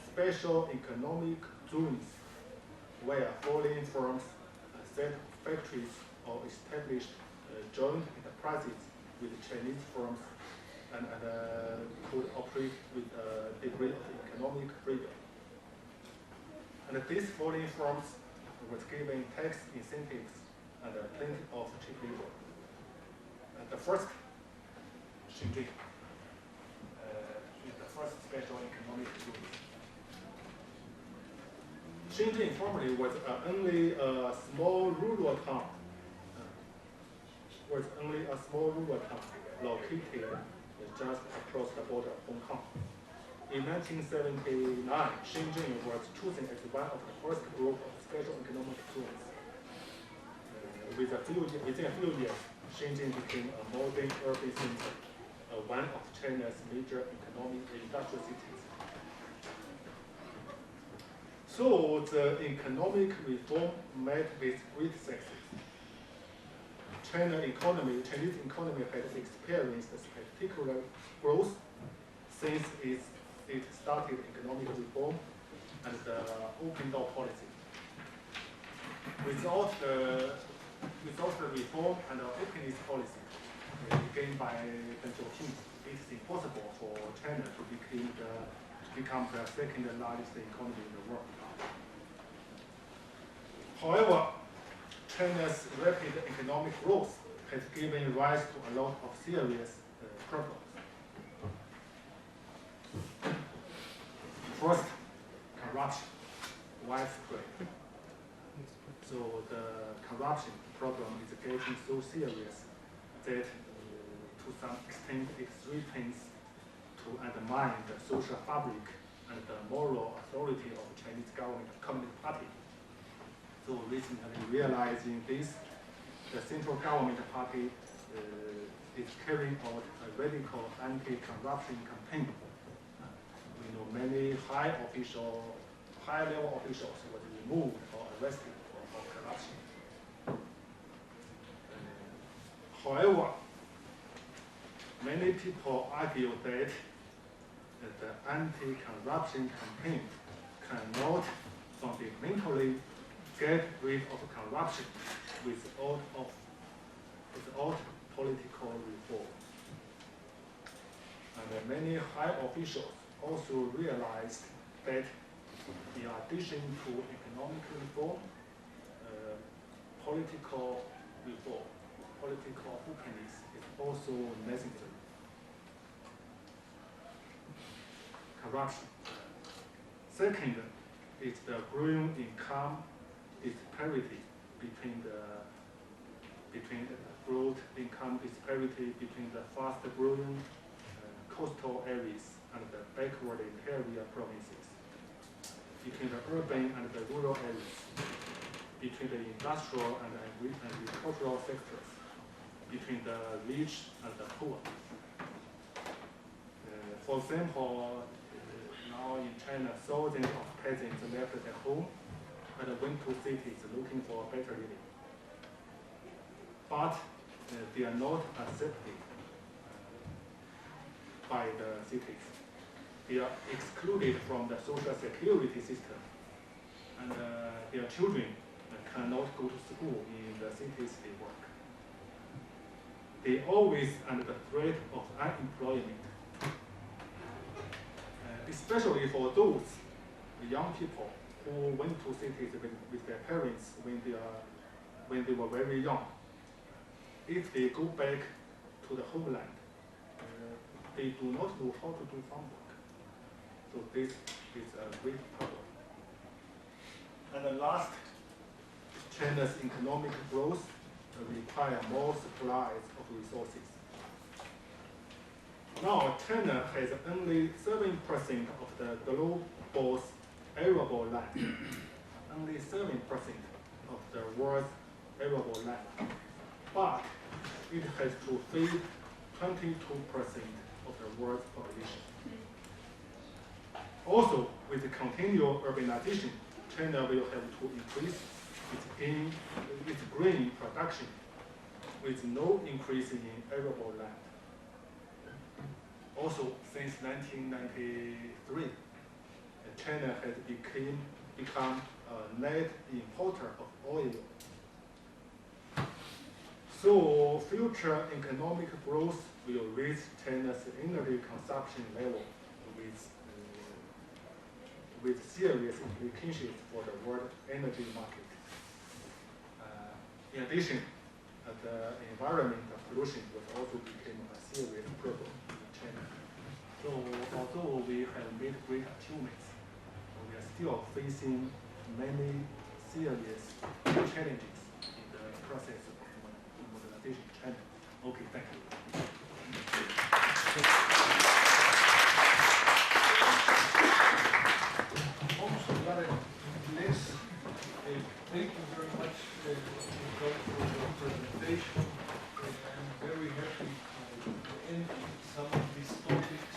special economic zones where foreign firms set factories or established joint enterprises with Chinese firms and could operate with a degree of economic freedom. And these foreign firms was given tax incentives and plenty of cheap labor. The first Shenzhen is the first special economic zone. Shenzhen formerly was only a small rural town. Located just across the border of Hong Kong. In 1979, Shenzhen was chosen as one of the first group of special economic zones. Within a few years, Shenzhen became a modern urban center, one of China's major economic and industrial cities. So the economic reform met with great success. Chinese economy has experienced spectacular growth since it started economic reform and the open door policy. Without the reform and the openness policy gained by Deng Xiaoping, it is impossible for China to become the second largest economy in the world. However, China's rapid economic growth has given rise to a lot of serious problems. First, corruption, widespread. So the corruption problem is getting so serious that to some extent it threatens to undermine the social fabric and the moral authority of the Chinese government Communist Party. So recently realizing this, the Central Government Party is carrying out a radical anti-corruption campaign. We know many high-level officials were removed or arrested for corruption. However, many people argue that the anti-corruption campaign cannot fundamentally get rid of corruption without political reform. And many high officials also realized that in addition to economic reform, political reform, political openness is also necessary. Corruption. Second is the growing income disparity between the growth income disparity between the fast-growing coastal areas and the backward interior provinces, between the urban and the rural areas, between the industrial and agricultural sectors, between the rich and the poor. For example, now in China, thousands of peasants left their home and went to cities looking for better living. But they are not accepted by the cities. They are excluded from the social security system, and their children cannot go to school in the cities they work. They always under the threat of unemployment, especially for those young people who went to cities with their parents when they were very young. If they go back to the homeland, they do not know how to do farm work. So this is a great problem. And the last, China's economic growth requires more supplies of resources. Now, China has only 7% of the global's arable land, only 7% of the world's arable land, but it has to feed 22% of the world's population. Also, with the continual urbanization, China will have to increase its grain production with no increase in arable land. Also, since 1993, China has become a net importer of oil. So, future economic growth will raise China's energy consumption level with serious implications for the world energy market. In addition, the environmental pollution will also become a serious problem in China. So, although we have made great achievements, we are still facing many serious challenges in the process of modernization in China. Okay, thank you. Vamos a hablar en inglés. Thank you very much for your presentation. I'm very happy to end some of these topics.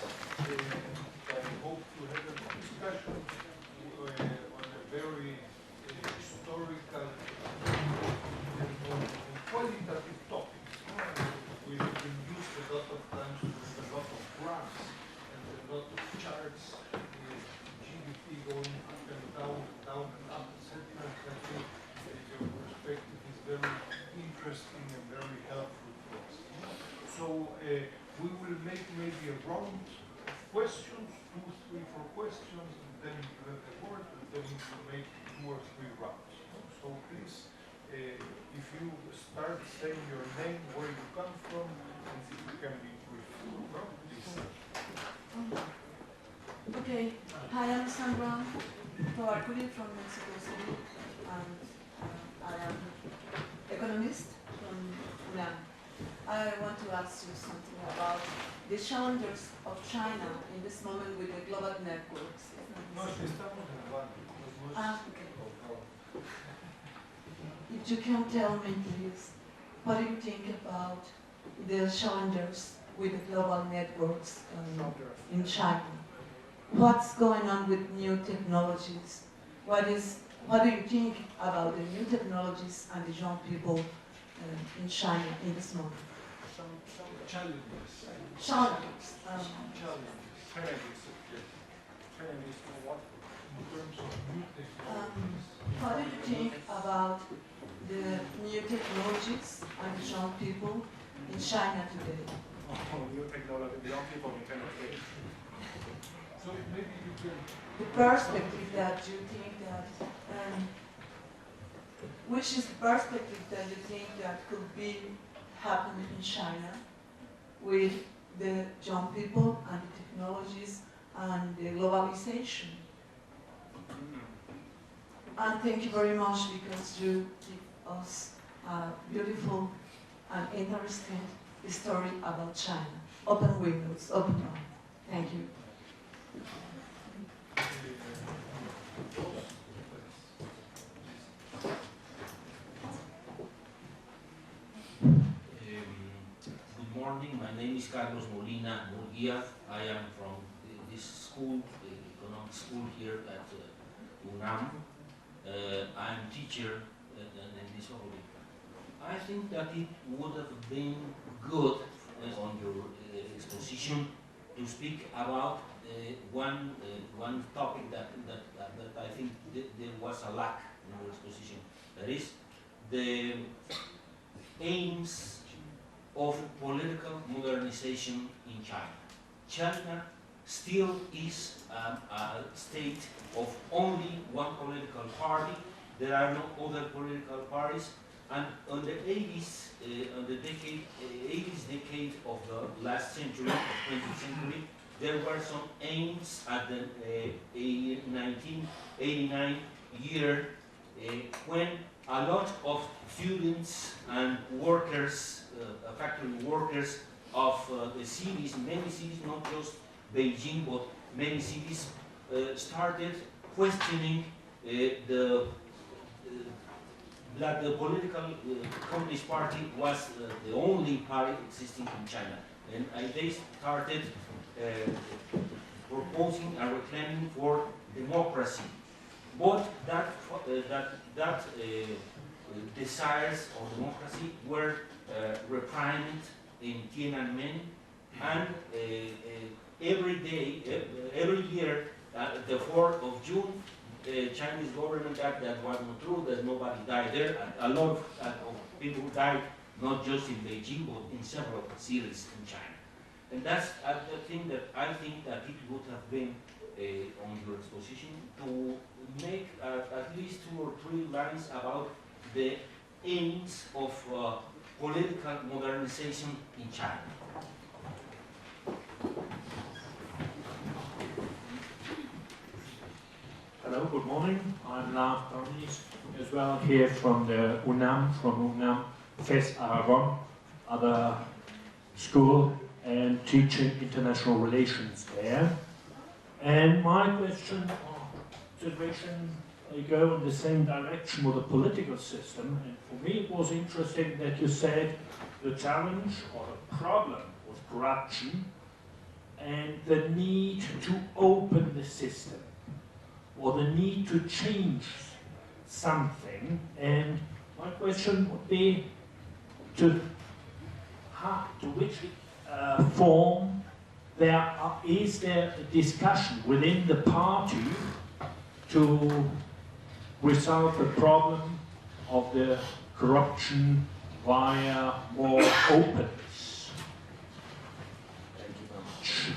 I hope to have a discussion on a very historical and qualitative topics. We have been used a lot of times with a lot of graphs and a lot of charts, GDP going up and down and up, etc. I think your perspective is very interesting and very helpful to us. So we will make maybe a round of questions, 2, 3, 4 questions, and then you have the word, and then we will make 2 or 3 rounds. So So please, if you start saying your name, where you come from, and if you can be brief. No? Please. Okay. Hi, I'm Sandra Facultad from Mexico City, and I am economist from UNAM. I want to ask you something about the challenges of China in this moment with the global networks. No, estamos grabando. Okay. If you can tell me, please, what do you think about the challenges with the global networks in China? What's going on with new technologies? What do you think about the new technologies and the young people in China in this moment? Some challenges. Challenges. Challenges for what? In terms of new technologies. What do you think about the new technologies and the young people in China today? New technology, young people in China today. So maybe you can... The perspective that you think that, which is the perspective that you think that could be happening in China with the young people and the technologies and the globalization? And thank you very much because you give us a beautiful and interesting story about China. Open windows, open mind. Thank you. Good morning, my name is Carlos Molina Murguia. I am from this school, the economic school here at UNAM. I am teacher in this hall. I think that it would have been good on your exposition to speak about one topic that I think there was a lack in your exposition. That is the aims of political modernization in China. China still is a state of only one political party. There are no other political parties. And on the 80s, on the 80s decade of the last century, of 20th century, there were some aims at the 1989 year when a lot of students and workers, factory workers of the cities, many cities, not just Beijing, but many cities, started questioning that the political Communist Party was the only party existing in China. And they started proposing and reclaiming for democracy. But that desires of democracy were reprimanded in Tiananmen, and every year, the 4th of June, the Chinese government said that was not true, that nobody died there. A lot of people died, not just in Beijing, but in several cities in China. And that's the thing that I think that it would have been on your exposition to make at least 2 or 3 lines about the aims of political modernization in China. Hello, good morning. I'm Lars Donis, as well here from the UNAM, FES Aragon, other school and teaching international relations there. And my question or situation, I go in the same direction with the political system. And for me, it was interesting that you said the challenge or the problem was corruption and the need to open the system, or the need to change something. And my question would be to which form is there a discussion within the party to resolve the problem of the corruption via more openness? Thank you very much.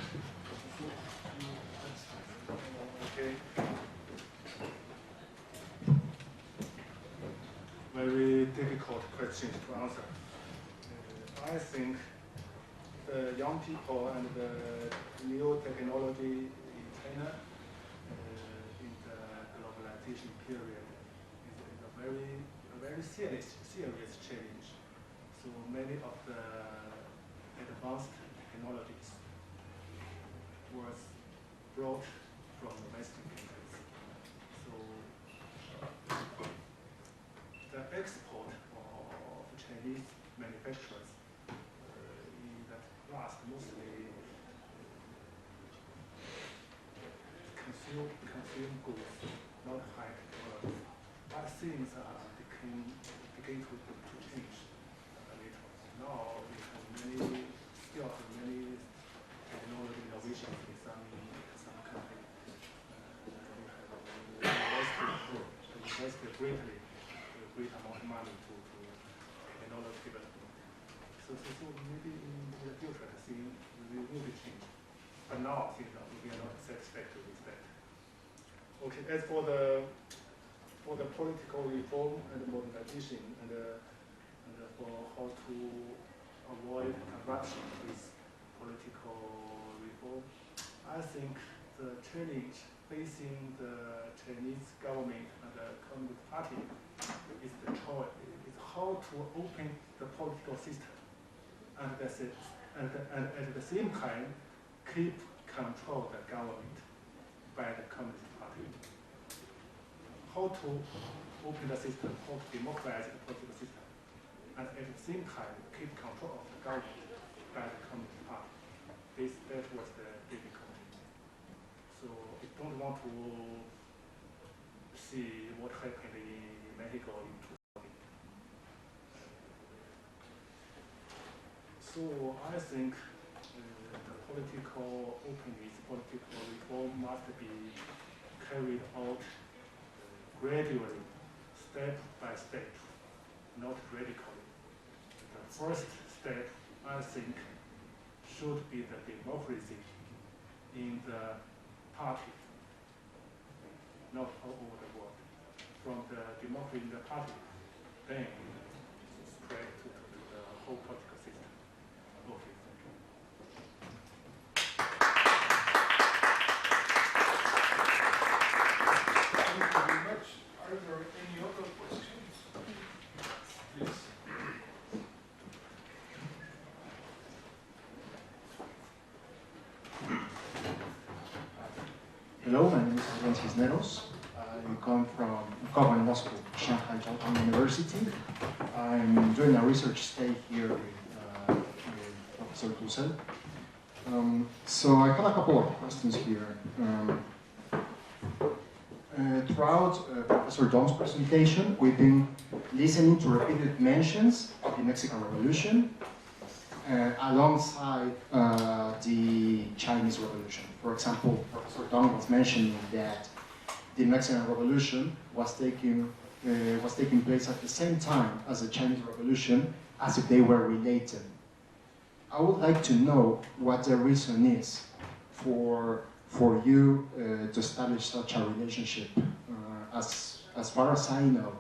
Okay. very difficult question to answer. I think the young people and the new technology in China in the globalization period is a very serious challenge. So many of the advanced technologies was brought from the Western countries. So the export of Chinese manufacturers in that past mostly consume goods, not high technology. But things begin to change a little. Now we have many technology innovations in some countries. We have invested great amount of money to technology development. So maybe in the future the thing will be changed. But now we are not satisfied with that. Okay, as for the political reform and modernization and for how to avoid corruption with political reform, I think the challenge facing the Chinese government and the Communist Party is how to open the political system and at the same time keep control the government by the Communist Party. How to open the system, how to democratize the political system, and at the same time keep control of the government by the Communist Party. That was the difficulty. So I don't want to see what happened in Mexico in 2000. So I think the political openness, political reform must be carried out gradually, step by step, not radically. The first step, I think, should be the democracy in the party, not all over the world. From the democracy in the party, then spread to the whole political system. Okay, thank you. Thank you very much. Are there any other questions? Please. Hello, my name is Cisneros. I come in Moscow, Shanghai Jiaotong University. I'm doing a research stay here with Professor Dussel. So I have a couple of questions here. Throughout Professor Dong's presentation, we've been listening to repeated mentions of the Mexican Revolution alongside the Chinese Revolution. For example, Professor Dong was mentioning that the Mexican Revolution was taking place at the same time as the Chinese Revolution, as if they were related. I would like to know what the reason is for you to establish such a relationship. As far as I know,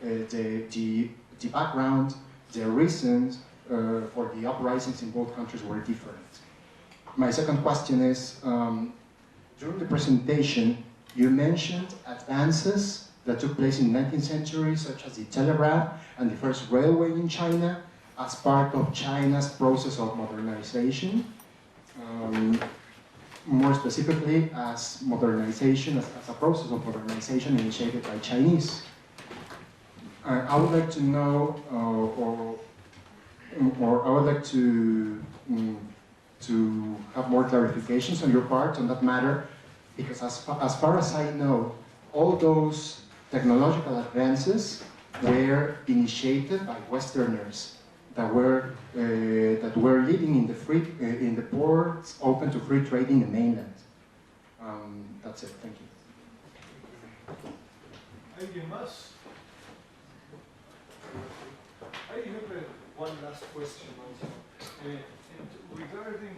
the background, the reasons for the uprisings in both countries were different. My second question is, during the presentation, you mentioned advances that took place in the 19th century, such as the telegraph and the first railway in China, as part of China's process of modernization. More specifically, as modernization, as a process of modernization initiated by Chinese. I would like to know, or I would like to have more clarifications on your part on that matter, because as far as I know, all those technological advances were initiated by Westerners that were living in the ports open to free trade in the mainland. That's it. Thank you. ¿Alguien más? I have one last question also. And regarding,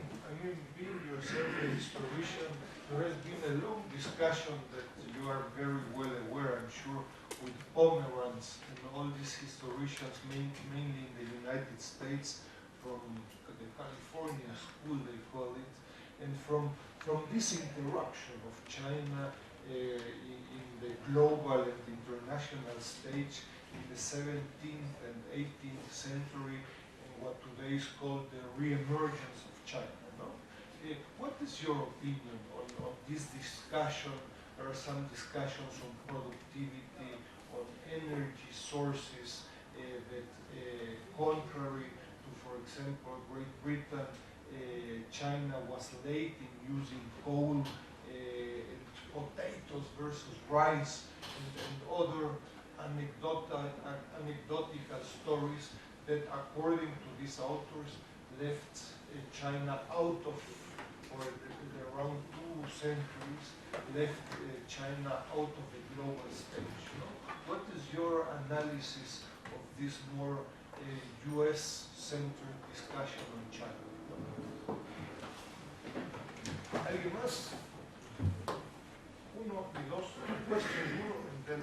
being yourself a historian, there has been a long discussion that you are very well aware, I'm sure, with Pomeranz and all these historians, mainly in the United States, from the California school, they call it, and from this interaction of China in the global and international stage in the 17th and 18th century, and what today is called the re-emergence of China. No? What is your opinion on this discussion? There are some discussions on productivity, on energy sources that, contrary to, for example, Great Britain, China was late in using coal, and potatoes versus rice, and other anecdotal stories that, according to these authors, left China out of, for around 2 centuries, left China out of the global stage. You know? What is your analysis of this more US-centered discussion on China? ¿Alguien más? Uno y dos. Question uno, and then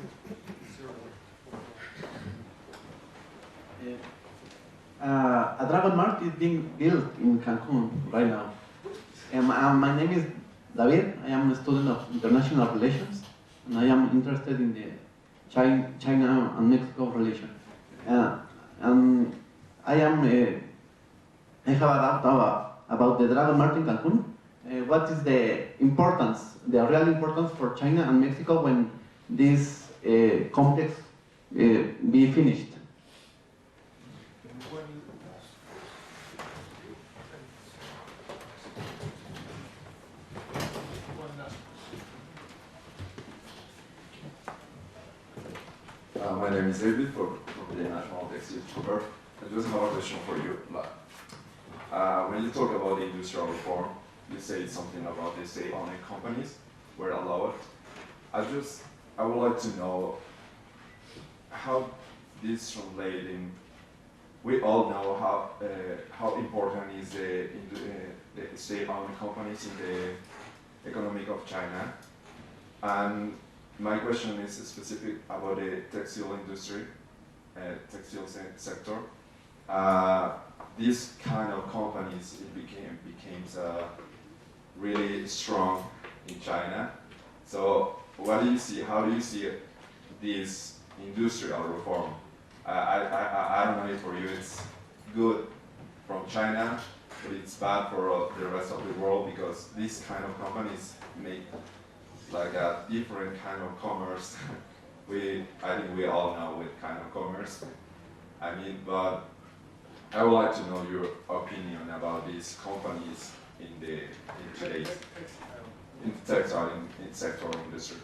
zero. A Dragon Mart is being built in Cancun right now. My name is David. I am a student of international relations, and I am interested in the China and Mexico relation. And I have a doubt about the Dragon Mart in Cancun. What is the importance, the real importance for China and Mexico when this complex be finished? My name is David from the National Textile Group. I just have a question for you. When you talk about industrial reform, you say something about the state-owned companies were allowed. I would like to know how this translates in. We all know how important is the state-owned companies in the economy of China, and my question is specific about the textile industry, textile sector. These kind of companies became really strong in China. So what do you see? How do you see this industrial reform? I don't know if for you it's good from China, but it's bad for the rest of the world because these kind of companies make like a different kind of commerce. I think we all know what kind of commerce. I mean, but I would like to know your opinion about these companies in today's textile sector industry.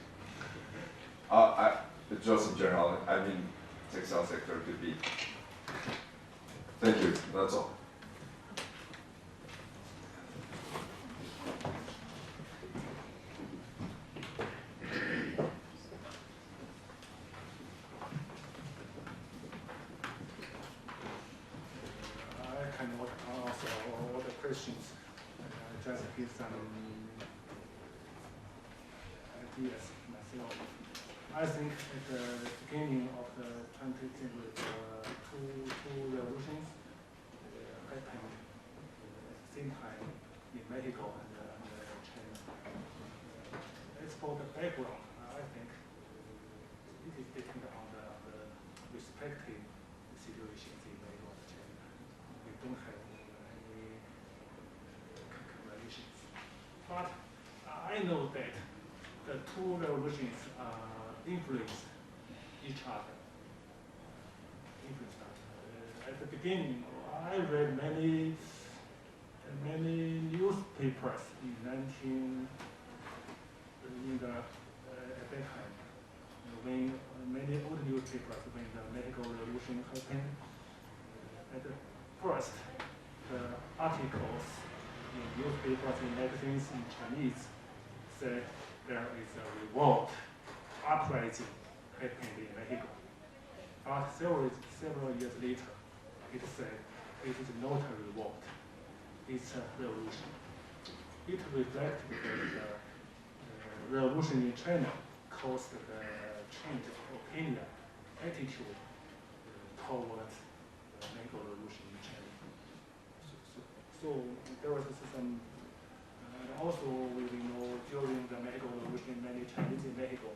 Just in general, I mean, textile sector could be. Thank you. That's all. Questions. Just give some ideas myself. I think at the beginning of the 20th century, two revolutions happened at the same time in Mexico and China. As for the background, I think it is dependent on the respective situations in Mexico and China. We don't have but I know that the two revolutions influenced each other. At the beginning, I read many newspapers at that time. When many old newspapers, when the Mexico Revolution happened, at first the articles in newspapers and magazines in Chinese said there is a revolt, uprising happened in Mexico. But several years later, it said it is not a revolt, it's a revolution. It reflected that the revolution in China caused the change of opinion, attitude toward the Mexico Revolution in China. So there was some, and also we know during the Mexico Revolution, many Chinese in Mexico,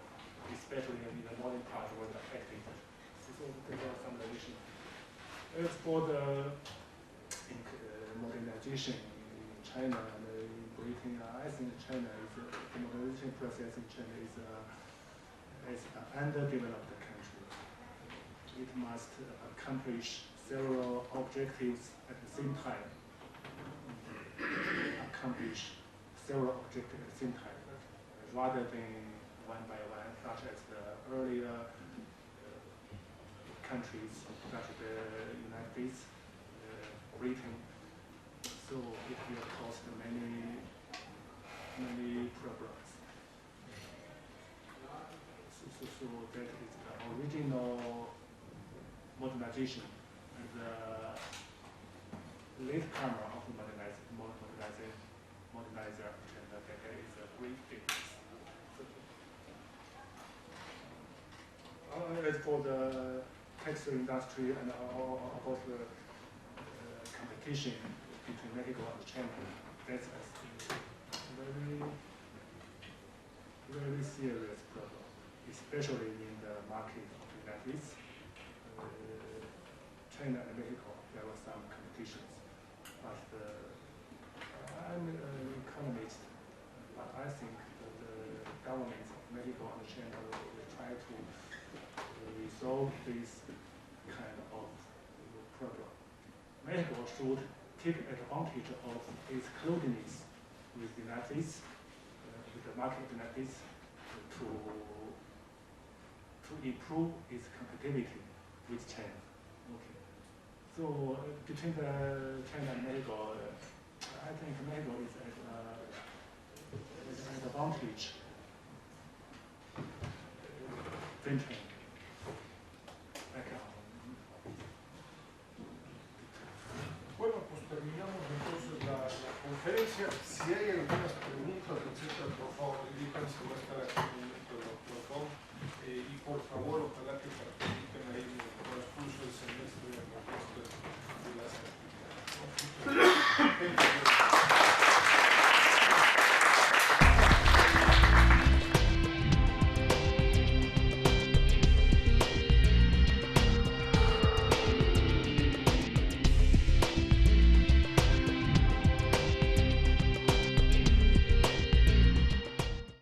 especially in the northern part, were affected. So there are some relations. As for the modernization in China and in Britain, I think China is the modernization process in China is an underdeveloped country. It must accomplish several objectives at the same time. Rather than one by one, such as the earlier countries, such as the United States, Britain. So it will cost many problems. So that is the original modernization and the latecomer of modernizer, and there is a great difference. As for the textile industry and about the competition between Mexico and China, that's a very serious problem, especially in the market of the United States. China and Mexico, there were some competitions, but I'm an economist, but I think that the governments of Mexico and China will try to resolve this kind of problem. Mexico should take advantage of its closeness with the United States, with the market of the United States, to improve its competitivity with China. Okay. So between the China and Mexico, I think Mexico is at an advantage than China. Bueno, pues terminamos entonces la conferencia. Si hay algunas preguntas, etcétera, por favor, diríjanse, va a estar aquí en el momento del doctor. Y por favor, ojalá que participen ahí en el transcurso del semestre de la